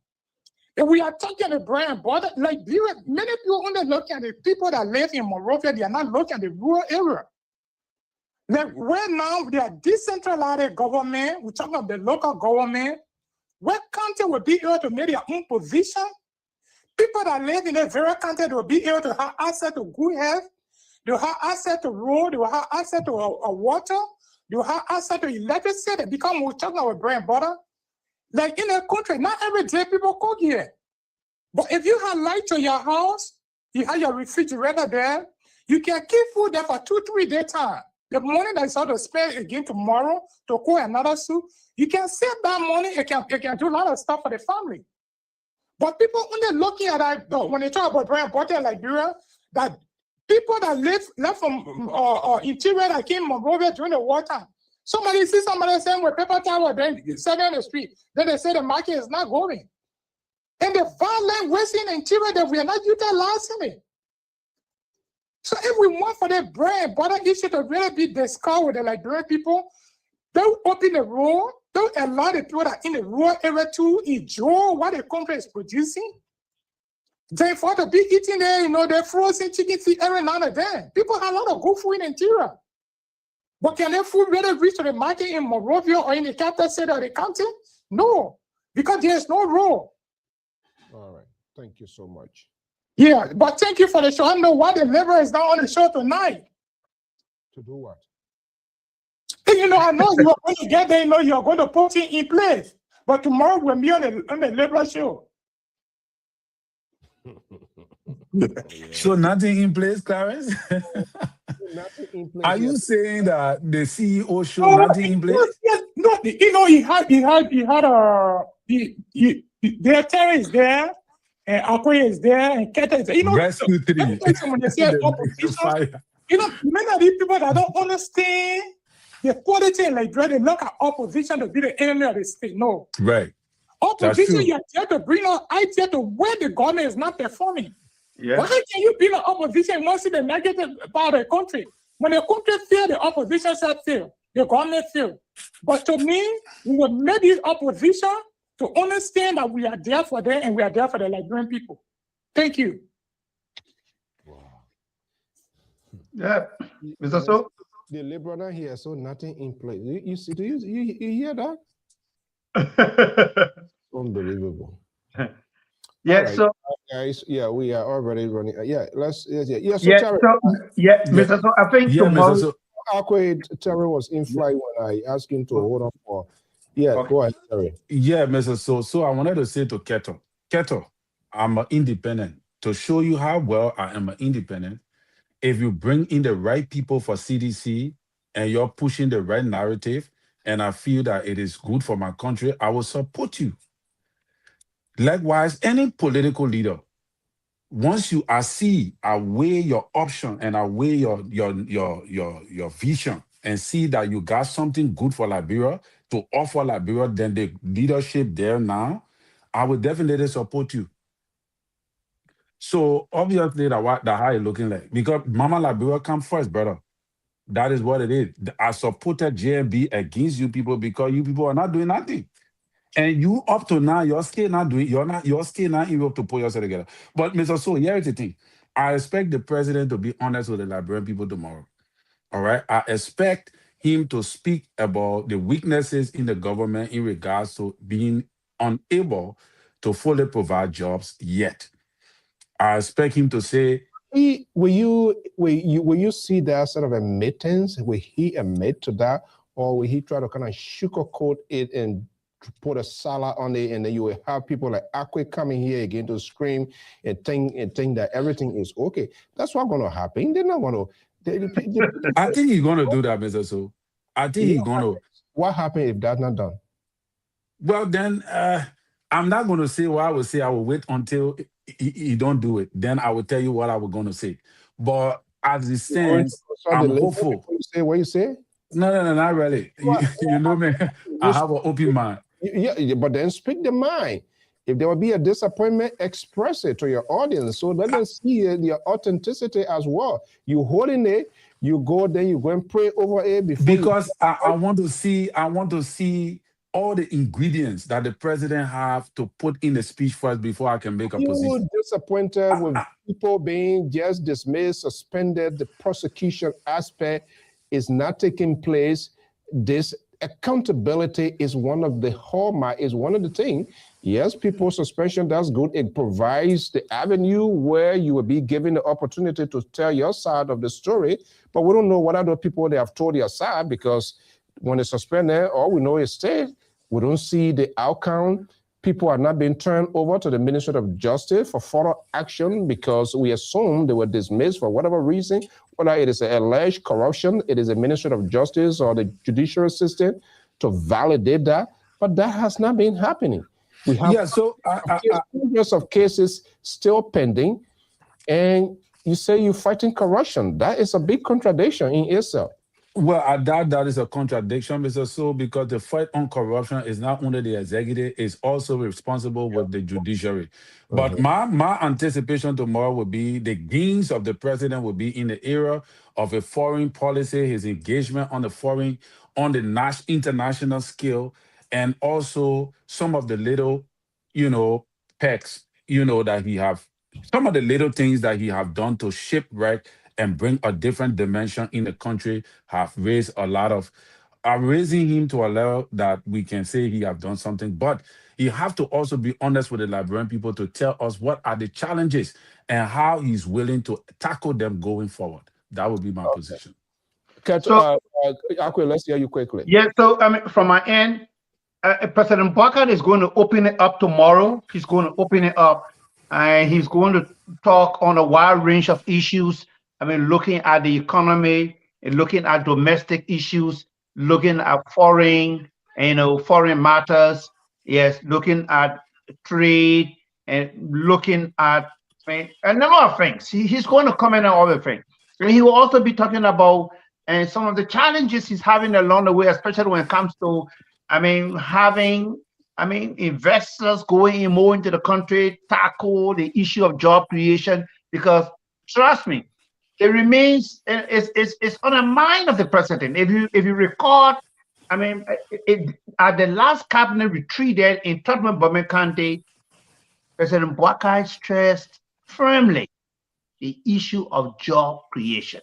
If we are talking the bread and butter, Liberia, many people only looking at the people that live in Monrovia, they are not looking at the rural area. Where now they are decentralized government, we're talking about the local government, what county will be able to make their own position? People that live in a very county will be able to have access to good health, they will have access to road, they will have access to water, they will have access to electricity. Because we're talking about bread and butter, like in a country, not every day people cook here. But if you have light to your house, you have your refrigerator there, you can keep food there for 2-3 days time. The money that is out to spend again tomorrow to cook another soup, you can save that money, it can do a lot of stuff for the family. But people only looking at that, when they talk about bread and butter in Liberia, that people that left from interior that came from Monrovia during the wartime, somebody saying with paper towel, then selling on the street, then they say the market is not going. And the violent wasting interior that we are not utilizing it. So if we want for the bread and butter issue to really be discussed with the Liberian people, don't open the road, don't allow the people that in the rural area to enjoy what the country is producing. Then for to be eating there, the frozen chicken feet every now and then. People have a lot of good food in the interior. But can their food really reach to the market in Monrovia or in the capital city of the county? No, because there's no road. All right. Thank you so much. Yeah, but thank you for the show. I know why the liver is not on the show tonight. To do what? I know you are going to get there, you are going to put it in place. But tomorrow we'll be on the liver show. So nothing in place, Clarence? Nothing in place. Are you saying that the CEO show nothing in place? Yes. No, their terror is there, and Akwe is there, and Keta is there. Rescue 3. When they say opposition, many of these people that don't understand the quality in Liberia, they look at opposition to be the enemy of the state. No. Right. Opposition, you're there to bring out ideas to where the government is not performing. Yeah. Why can you be an opposition and not see the negative part of the country? When the country fail, the opposition side fail, the government fail. But to me, we will make this opposition to understand that we are there for them and we are there for the Liberian people. Thank you. Yeah, Mr. So. The Liberal here, so nothing in place. You see, you hear that? Unbelievable. Yeah, right. so guys, yeah, we are already running. Yeah, let's so Mr. So I think tomorrow. Mr. So, Terry was in flight when I asked him to hold on for. Yeah, Okay. Go ahead, Terry. Yeah, Mr. So I wanted to say to Keto, I'm an independent. To show you how well I am an independent, if you bring in the right people for CDC and you're pushing the right narrative, and I feel that it is good for my country, I will support you. Likewise, any political leader, once you I weigh your option and I weigh your vision and see that you got something good for Liberia to offer Liberia, then the leadership there now, I will definitely support you. So obviously that how it's looking like, because Mama Liberia come first, brother. That is what it is. I supported JMB against you people because you people are not doing nothing. And you up to now, you're still not able to pull yourself together. But Mr. So, here's the thing. I expect the president to be honest with the Liberian people tomorrow. All right. I expect him to speak about the weaknesses in the government in regards to being unable to fully provide jobs yet. I expect him to say, Will you see that sort of admittance? Will he admit to that, or will he try to kind of sugarcoat it and put a salad on it, and then you will have people like Akwe coming here again to scream and think that everything is okay? That's what's going to happen. They're not going to. I think he's going to do that, Mr. So. I think he's going to. What happened if that's not done? Well, then I'm not going to say what I would say. I will wait until he don't do it. Then I will tell you what I was going to say. But as it stands, I'm hopeful. You say what you say? No, not really. You know me. I have an open mind. Yeah, but then speak the mind. If there will be a disappointment, express it to your audience. So let them see your authenticity as well. You holding it, you go, then you go and pray over it before. Because I want to see all the ingredients that the president have to put in the speech first before I can make a position. You disappointed with people being just dismissed, suspended. The prosecution aspect is not taking place. This accountability is one of the hallmark, is one of the things. Yes, people suspension, that's good. It provides the avenue where you will be given the opportunity to tell your side of the story, but we don't know what other people they have told their side, because when they suspend them, all we know is state. We don't see the outcome. People are not being turned over to the Ministry of Justice for further action because we assume they were dismissed for whatever reason, whether it is alleged corruption, it is a Ministry of Justice or the judicial system to validate that, but that has not been happening. We have hundreds of cases still pending, and you say you're fighting corruption. That is a big contradiction in itself. Well, I doubt that is a contradiction, Mr. So, because the fight on corruption is not only the executive, it's also responsible with the judiciary. But my anticipation tomorrow will be the gains of the president will be in the era of a foreign policy, his engagement on the international scale, and also some of the little, pecks, that he have, some of the little things that he have done to shipwreck and bring a different dimension in the country have raised a lot of, raising him to a level that we can say he have done something. But he have to also be honest with the Liberian people to tell us what are the challenges and how he's willing to tackle them going forward. That would be my position. So, Akwe, let's hear you quickly. Yeah, so from my end, President Barker is going to open it up tomorrow. He's going to open it up, and he's going to talk on a wide range of issues. Looking at the economy, and looking at domestic issues, looking at foreign matters. Yes, looking at trade and looking at a number of things. He's going to comment on all the things. And he will also be talking about some of the challenges he's having along the way, especially when it comes to, having I mean, investors going in more into the country, tackle the issue of job creation, because trust me, it remains, it's on the mind of the president. If you recall, I mean, at the last cabinet retreat there in Tottenham, Birmingham County, President Boakai stressed firmly the issue of job creation.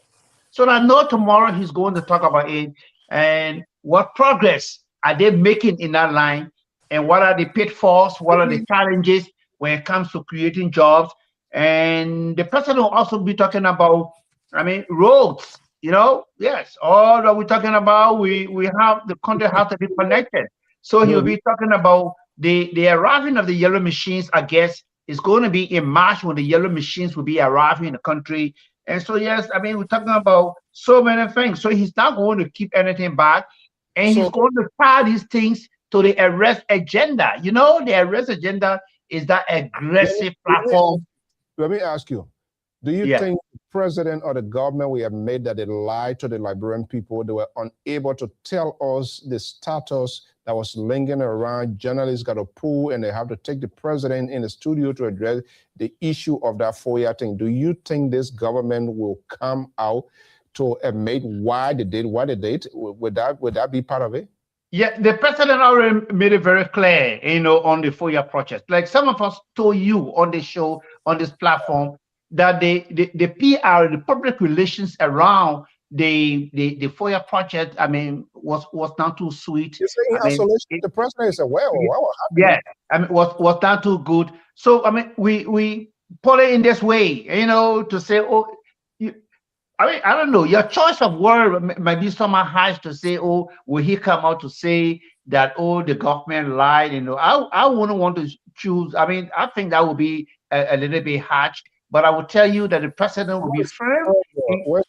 So I know tomorrow he's going to talk about it and what progress are they making in that line, and what are the pitfalls, what are the challenges when it comes to creating jobs. And the president will also be talking about, I mean, roads. Yes, all that we're talking about, we have the country has to be connected. So he'll be talking about the arriving of the yellow machines. I guess it's going to be in March when the yellow machines will be arriving in the country. And so, yes, I mean, we're talking about so many things. So he's not going to keep anything back, and he's going to tie these things to the arrest agenda. The arrest agenda is that aggressive platform. Let me ask you, do you think the president or the government we have made that they lied to the Liberian people? They were unable to tell us the status that was lingering around. Journalists got a pull, and they have to take the president in the studio to address the issue of that FOIA thing. Do you think this government will come out to admit why they did what they did? Would that be part of it? Yeah, the president already made it very clear, on the FOIA project. Like some of us told you on the show, on this platform, that the PR, the public relations around the FOIA project, I mean, was not too sweet. You're saying isolation. The president is aware of what happened. Yeah, I mean, was not too good. So I mean, we put it in this way, to say, I mean, I don't know. Your choice of word might be somehow harsh to say, will he come out to say that, the government lied? I wouldn't want to choose. I mean, I think that would be a little bit harsh. But I will tell you that the president will be firm.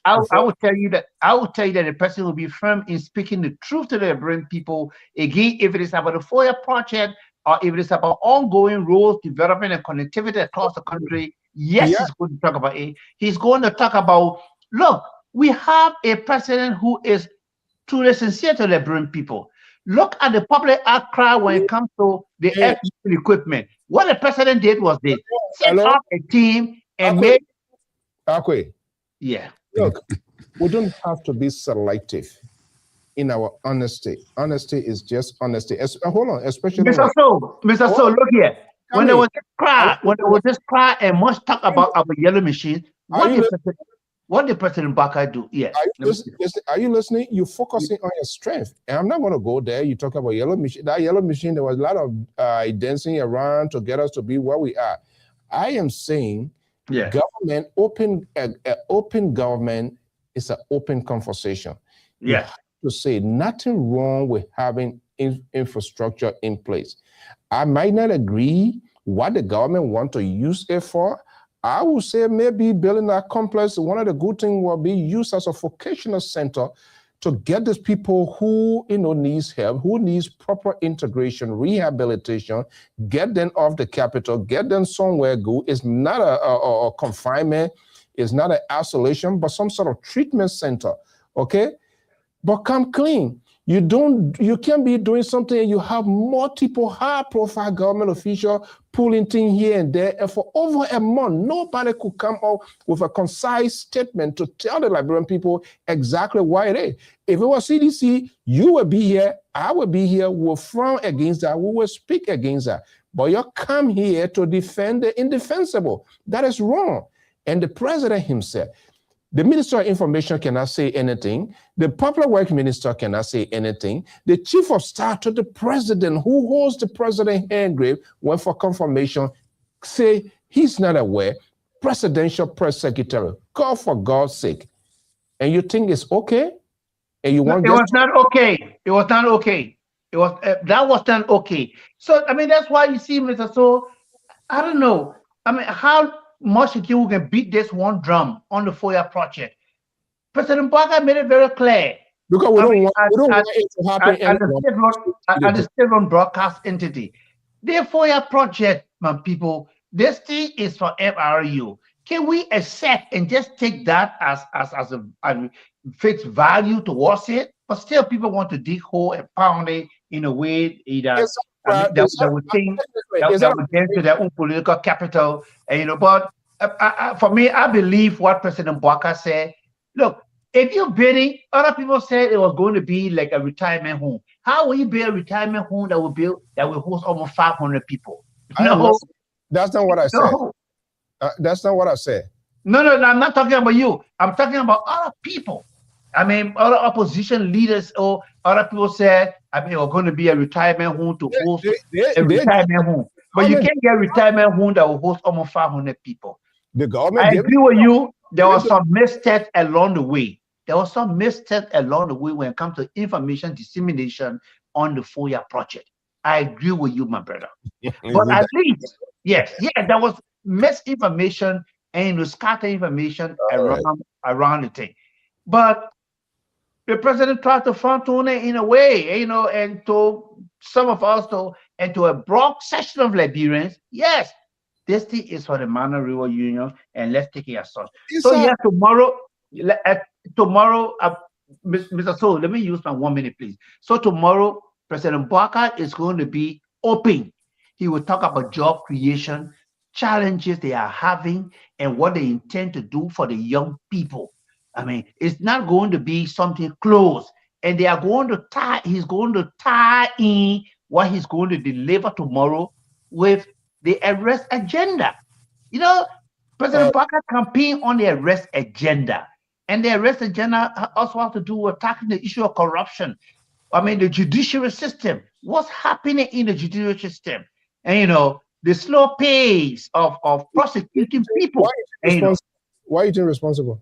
I will tell you that the president will be firm in speaking the truth to the Liberian people. Again, if it is about the FOIA project, or if it is about ongoing roads, development, and connectivity across the country, yes, he's going to talk about it. He's going to talk about, look, we have a president who is truly sincere to the Liberian people. Look at the public outcry when it comes to the airfield equipment. What the president did was this: set up a team and make. Yeah. Look, we don't have to be selective in our honesty. Honesty is just honesty. Hold on, especially Mr. So, look here. When there was this cry and much talk about our yellow machine, what did President Baka do? Yeah. Are you listening? You're focusing on your strength. And I'm not going to go there. You talk about yellow machine. That yellow machine, there was a lot of dancing around to get us to be where we are. I am saying government, open government is an open conversation. You have to say nothing wrong with having infrastructure in place. I might not agree what the government want to use it for. I would say maybe building that complex, one of the good things will be used as a vocational center to get these people who needs help, who needs proper integration, rehabilitation, get them off the capital, get them somewhere good. It's not a confinement, it's not an isolation, but some sort of treatment center, okay? But come clean. You can't be doing something and you have multiple high-profile government officials pulling things here and there, and for over a month, nobody could come up with a concise statement to tell the Liberian people exactly why it is. If it was CDC, you would be here, I would be here, we'll frown against that, we will speak against that. But you come here to defend the indefensible. That is wrong. And the president himself, the Minister of Information cannot say anything. The Public Works Minister cannot say anything. The Chief of Staff to the President, who holds the President handgrave, went for confirmation, say he's not aware. Presidential Press Secretary, call for God's sake. And you think it's okay? And you want? It was not okay. It was not okay. It was that was not okay. So I mean, that's why you see, Mr. So, I don't know. I mean, how much you can beat this one drum on the FOIA project? President Baka made it very clear. Because we don't want it to happen at the state-run broadcast entity. The FOIA project, my people, this thing is for FRU. Can we accept and just take that as a fixed value towards it? But still, people want to dig hole and pound it in a way that I mean, Well, that would think that would get to their own political capital, and but for me, I believe what President Bwaka said. Look, if you're bidding, other people said it was going to be like a retirement home. How will you build a retirement home that will host almost 500 people? I am not. No, That's not what I said. no. That's not what I said. No, I'm not talking about you. I'm talking about other people. I mean, other opposition leaders or other people said, I mean, we're going to be a retirement home to host a retirement home. But you can't get a retirement home that will host almost 500 people. The government. I agree with you. There was some missteps along the way. There was some missteps along the way when it comes to information dissemination on the FOIA project. I agree with you, my brother. But at least, yes, there was misinformation and scatter information around the thing. But the president tried to front tune it in a way, and to some of us, and to a broad section of Liberians, yes, this thing is for the Mana River Union, and let's take it as such. Tomorrow, Mr. So, let me use my 1 minute, please. So tomorrow, President Bwaka is going to be open. He will talk about job creation, challenges they are having, and what they intend to do for the young people. I mean, it's not going to be something close, and he's going to tie in what he's going to deliver tomorrow with the arrest agenda. President Bwaka campaigned on the arrest agenda, and the arrest agenda also has to do with tackling the issue of corruption. I mean, the judiciary system, what's happening in the judiciary system, and the slow pace of prosecuting people. Why are you responsible?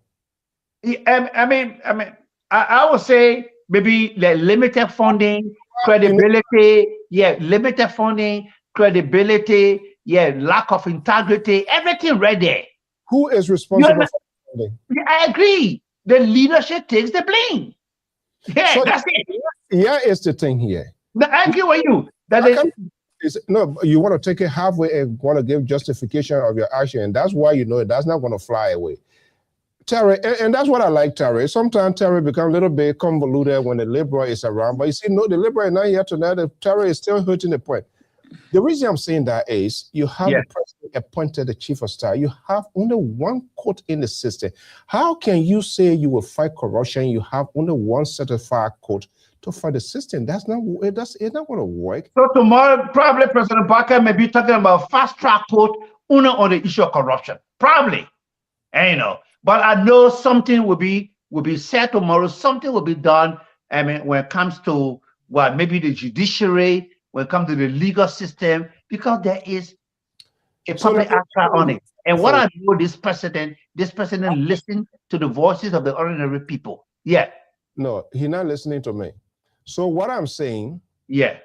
I would say maybe the limited funding, credibility, limited funding, credibility, lack of integrity, everything right there. Who is responsible for funding? I agree. The leadership takes the blame. Yeah, so that's it. Yeah, is the thing here. I agree with you. You want to take it halfway and want to give justification of your action, and that's why that's not going to fly away. Terry, and that's what I like, Terry. Sometimes Terry becomes a little bit convoluted when the liberal is around, but you see, no, the liberal is not here tonight. The Terry is still hurting the point. The reason I'm saying that is you have the president appointed the chief of staff. You have only one court in the system. How can you say you will fight corruption? You have only one certified court to fight the system. It's not going to work. So tomorrow, probably President Bwaka may be talking about fast track court only on the issue of corruption. Probably, but I know something will be said tomorrow. Something will be done. I mean, when it comes to maybe the judiciary, when it comes to the legal system, because there is a public actor on it. And what I know, this president listens to the voices of the ordinary people. Yeah. No, he's not listening to me. So what I'm saying, if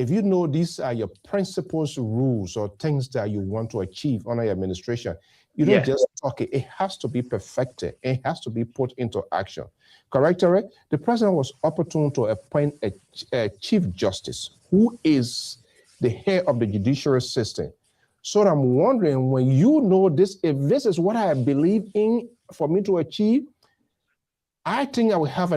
you know these are your principles, rules, or things that you want to achieve under your administration, you don't just talk it. It has to be perfected. It has to be put into action. Correct, Terry? The president was opportune to appoint a chief justice who is the head of the judiciary system. So I'm wondering, when you know this, if this is what I believe in for me to achieve, I think I will have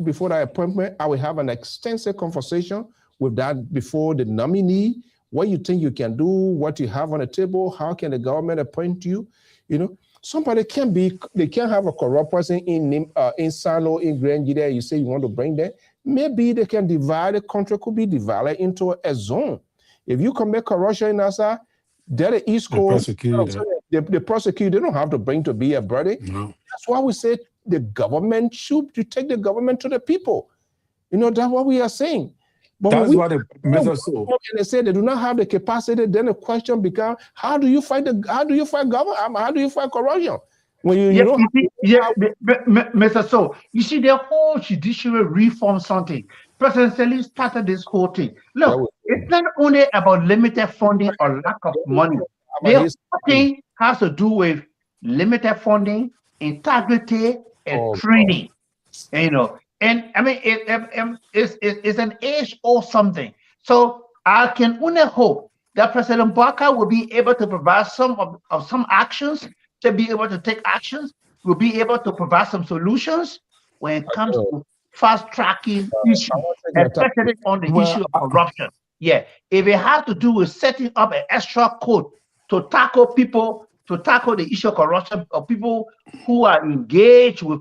before that appointment, I will have an extensive conversation with that before the nominee. What you think you can do, what you have on the table, how can the government appoint you? Somebody they can't have a corrupt person in Salo, in Grand Gida. You say you want to bring them. Maybe they can divide, the country could be divided into a zone. If you commit corruption in Asa, they're the East Coast. They prosecute, they don't have to bring to be a brother. No. That's why we say the government should take the government to the people. That's what we are saying. But that's what Mr. So. And they say they do not have the capacity. Then the question becomes: How do you fight government? How do you fight corruption? When Mr. So, you see, the whole judiciary reform something. President Seli started this whole thing. Look, it's not only about limited funding or lack of money. The whole thing has to do with limited funding, integrity, and training. And I mean, it's an age or something. So I can only hope that President Bwaka will be able to provide some actions, to be able to take actions, will be able to provide some solutions when it comes to fast-tracking issues, especially on the Well, issue of corruption. Yeah, if it has to do with setting up an extra code to tackle people, to tackle the issue of corruption of people who are engaged with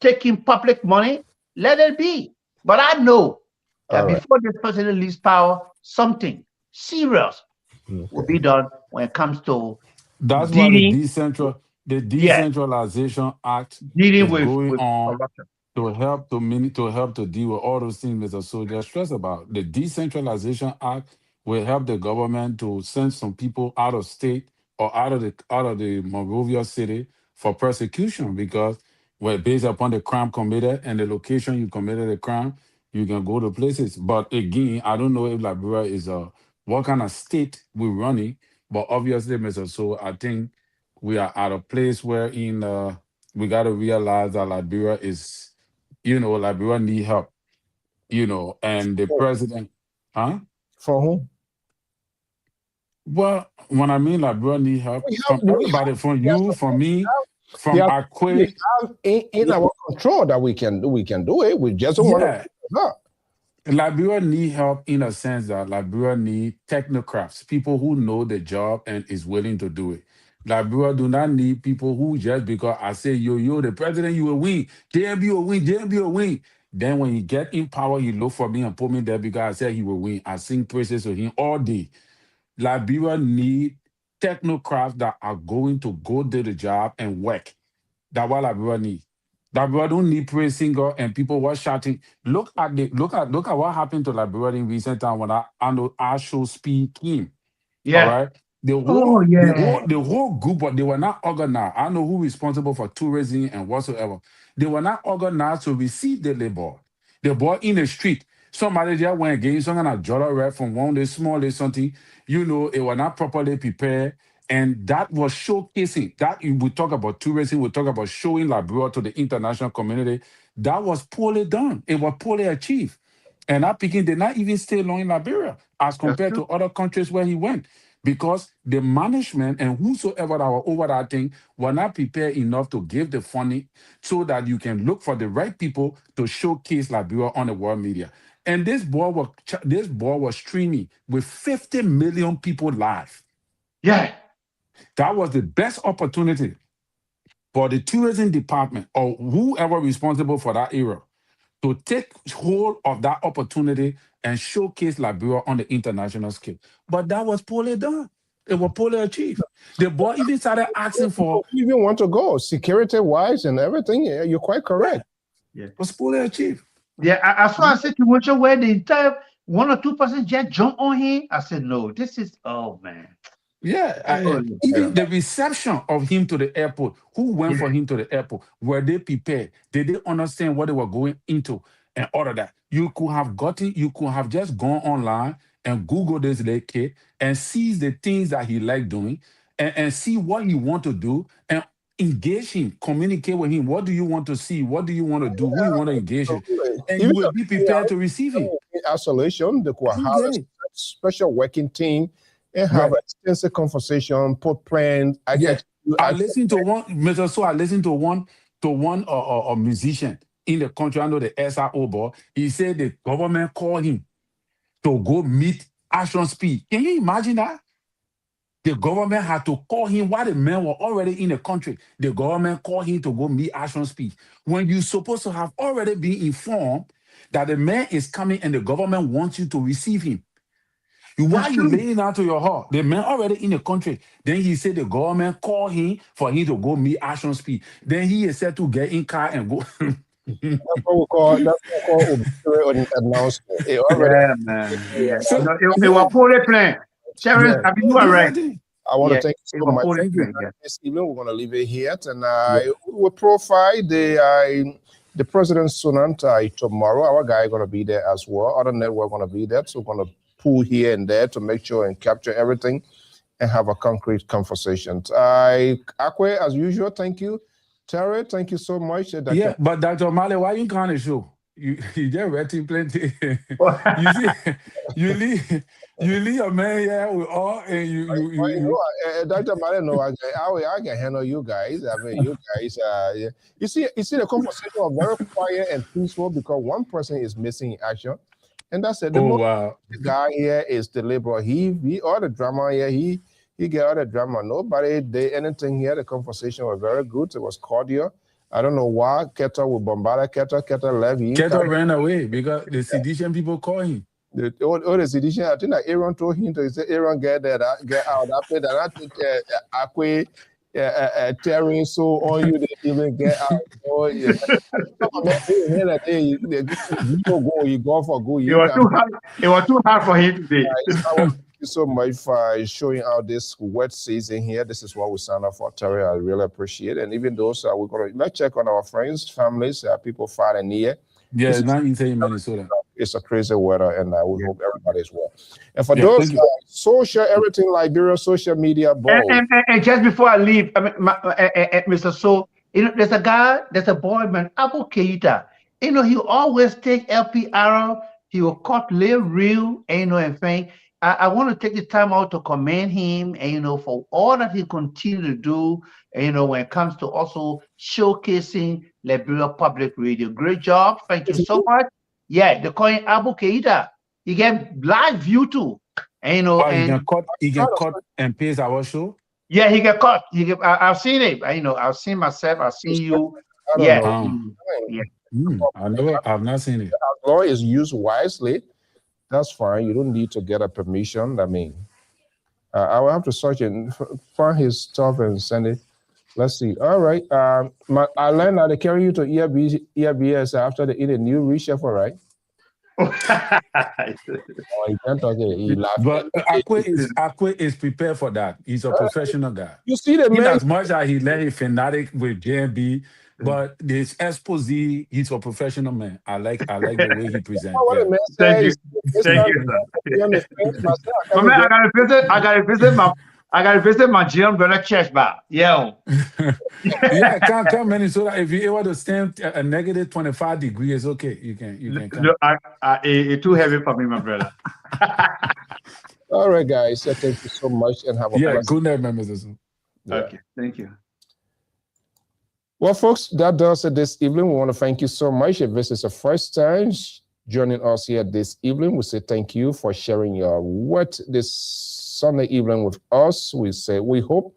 taking public money, let it be. But I know that All right. before this president leaves power, something serious will be done when it comes to that's why dealing, the yeah, Decentralization Act dealing is going with on corruption. to help to deal with all those things Mr. Soldier stress about. The Decentralization Act will help the government to send some people out of state or out of the Monrovia city for persecution because well, based upon the crime committed and the location you committed the crime, you can go to places. But again, I don't know if Liberia is what kind of state we're running, but obviously, Mr. So I think we are at a place where we got to realize that Liberia is, Liberia need help, and the president, huh? For whom? Well, when I mean Liberia need help We from have everybody, from you, from me, from there are things we Akwe, have in our control that we can do it. We just don't want yeah. to. No. Liberia need help in a sense that Liberia need technocrats, people who know the job and is willing to do it. Liberia do not need people who just because I say, yo, the president, you will win. JMB will win, JMB will win. Then when he get in power, he look for me and put me there because I said he will win. I sing praises to him all day. Liberia need technocrats that are going to go do the job and work. That's what Liberia need. Liberia don't need praise singer and people were shouting. Look at what happened to Liberia in recent time when I show speed came. All Yeah. right. The Oh, whole the yeah. whole the whole group, but they were not organized. I know who responsible for tourism and whatsoever. They were not organized to receive the labor. The boy in the street. Somebody just went against some kind of jolly rap from one day small day something. It was not properly prepared. And that was showcasing that we talk about tourism, we talk about showing Liberia to the international community. That was poorly done. It was poorly achieved. And that Peking did not even stay long in Liberia as compared to other countries where he went because the management and whosoever that were over that thing were not prepared enough to give the funding so that you can look for the right people to showcase Liberia on the world media. And this boy was streaming with 50 million people live. Yeah. That was the best opportunity for the tourism department or whoever responsible for that era to take hold of that opportunity and showcase Liberia on the international scale. But that was poorly done. It was poorly achieved. The boy even started asking for... You even want to go security-wise and everything. Yeah, you're quite correct. Yeah. It was poorly achieved. Yeah, I saw a situation where the entire 1 or 2% just jump on him. I said, no, this is, oh, man. Yeah, even the reception of him to the airport, who went for him to the airport, were they prepared? Did they understand what they were going into and all of that? You could have just gone online and Google this little kid and see the things that he liked doing and see what he want to do and engage him, communicate with him. What do you want to see? What do you want to do? Who you want to engage with? And you will be prepared to receive him. In isolation, they could have a special working team and have an extensive conversation, put plans. I listened to one, Mr. So I listened to one a musician in the country, I know the SRO boy. He said the government called him to go meet Action Speed. Can you imagine that? The government had to call him while the men were already in the country. The government called him to go meet Action Speed. When you're supposed to have already been informed that the man is coming and the government wants you to receive him. While you laying out to your heart, the man already in the country. Then he said the government called him for him to go meet Action Speed. Then he is said to get in car and go. That's what we call obituary announcement. Yeah, man. Yeah. So, it was poorly planned. Terrence, I mean, you are right. I want to thank you so much. This evening, we're going to leave it here. And I will profile the president Sunanta tomorrow. Our guy going to be there as well. Other network going to be there. So we're going to pull here and there to make sure and capture everything and have a concrete conversation. Akwe, as usual, thank you. Terry, thank you so much. But Dr. Male, why you can't show? You just writing plenty. You see, You leave your man here with all, and Dr. Marino, I can handle you guys. I mean, you guys, yeah. You see, the conversation was very quiet and peaceful because one person is missing in action, and that's it. The guy here is the liberal. He all the drama here. He get all the drama. Nobody did anything here. The conversation was very good. It was cordial. I don't know why Keto will bombard Keto left. Keto ran away because the sedition people call him. The sedition, I think that Aaron told him to say, Aaron, get out. After that, I think Akwe tearing so on you, they even get out. Oh, yeah. You go for good. It was too hard for him today. Thank you so much for showing out this wet season here. This is what we signed up for, Terry. I really appreciate it. And even those, we're going to let's check on our friends, families, people far and near. Yeah, it's not insane, Minnesota. It's a crazy weather, and we hope everybody is well. And for those social, everything Liberia, social media, and just before I leave, Mr. So, there's a boy, man, Abu Keita. He always take LPR. He will cut real, and thing. I want to take the time out to commend him, and for all that he continue to do, when it comes to also showcasing Liberia Public Radio. Great job. Thank you so much. Yeah, they call him Abu Keita. He get live view too. And he can cut and paste our show. Yeah, he get cut. I've seen it. I've seen myself. I've seen you. I've not seen it. As long as used wisely, that's fine. You don't need to get a permission. I mean, I will have to search and find his stuff and send it. Let's see. All right. I learned how to carry you to ERBS after the new reshuffle, right? You can't talk it. But Akwe is prepared for that. He's a professional guy. You see the man. As much as he let his fanatic with JB, but this expose, he's a professional man. I like the way he presents. Thank you. I gotta visit my gym, brother church bar. Yeah. Yeah, come Minnesota. If you're able to stand a negative 25 degrees, it's okay. You can come. No, it's too heavy for me, my brother. All right, guys. So thank you so much and have a good night, members. Okay, thank you. Well, folks, that does it this evening. We want to thank you so much. If this is the first time joining us here this evening, we say thank you for sharing your word this Sunday evening with us. We say we hope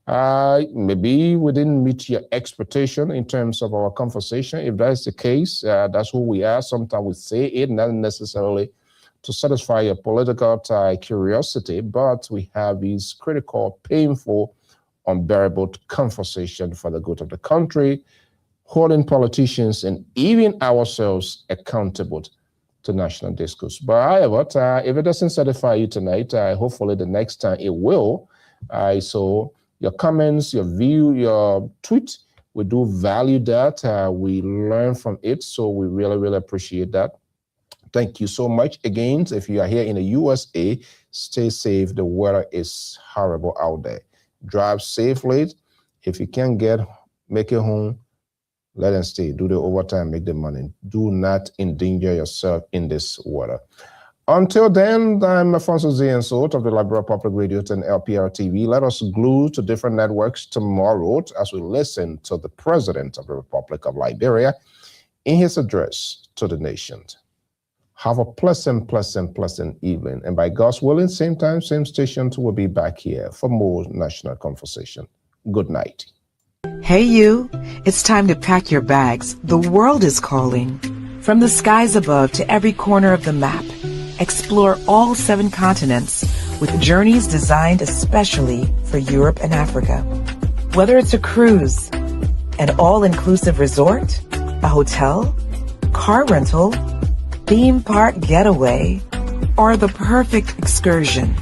maybe we didn't meet your expectation in terms of our conversation. If that's the case, that's who we are. Sometimes we say it, not necessarily to satisfy your political curiosity, but we have these critical, painful, unbearable conversation for the good of the country, holding politicians and even ourselves accountable to national discourse. But however, if it doesn't satisfy you tonight, hopefully the next time it will. So your comments, your view, your tweet, we do value that. We learn from it. So we really, really appreciate that. Thank you so much. Again, if you are here in the USA, stay safe. The weather is horrible out there. Drive safely. If you can't make it home, let them stay. Do the overtime, make the money. Do not endanger yourself in this water. Until then, I'm Alfonso Zienso of the Liberia Public Radio and LPR TV. Let us glue to different networks tomorrow as we listen to the President of the Republic of Liberia in his address to the nation. Have a pleasant evening. And by God's willing, same time, same station, we'll be back here for more national conversation. Good night. Hey you, it's time to pack your bags. The world is calling. From the skies above to every corner of the map, explore all 7 continents with journeys designed especially for Europe and Africa. Whether it's a cruise, an all-inclusive resort, a hotel, car rental, theme park getaway, or the perfect excursion,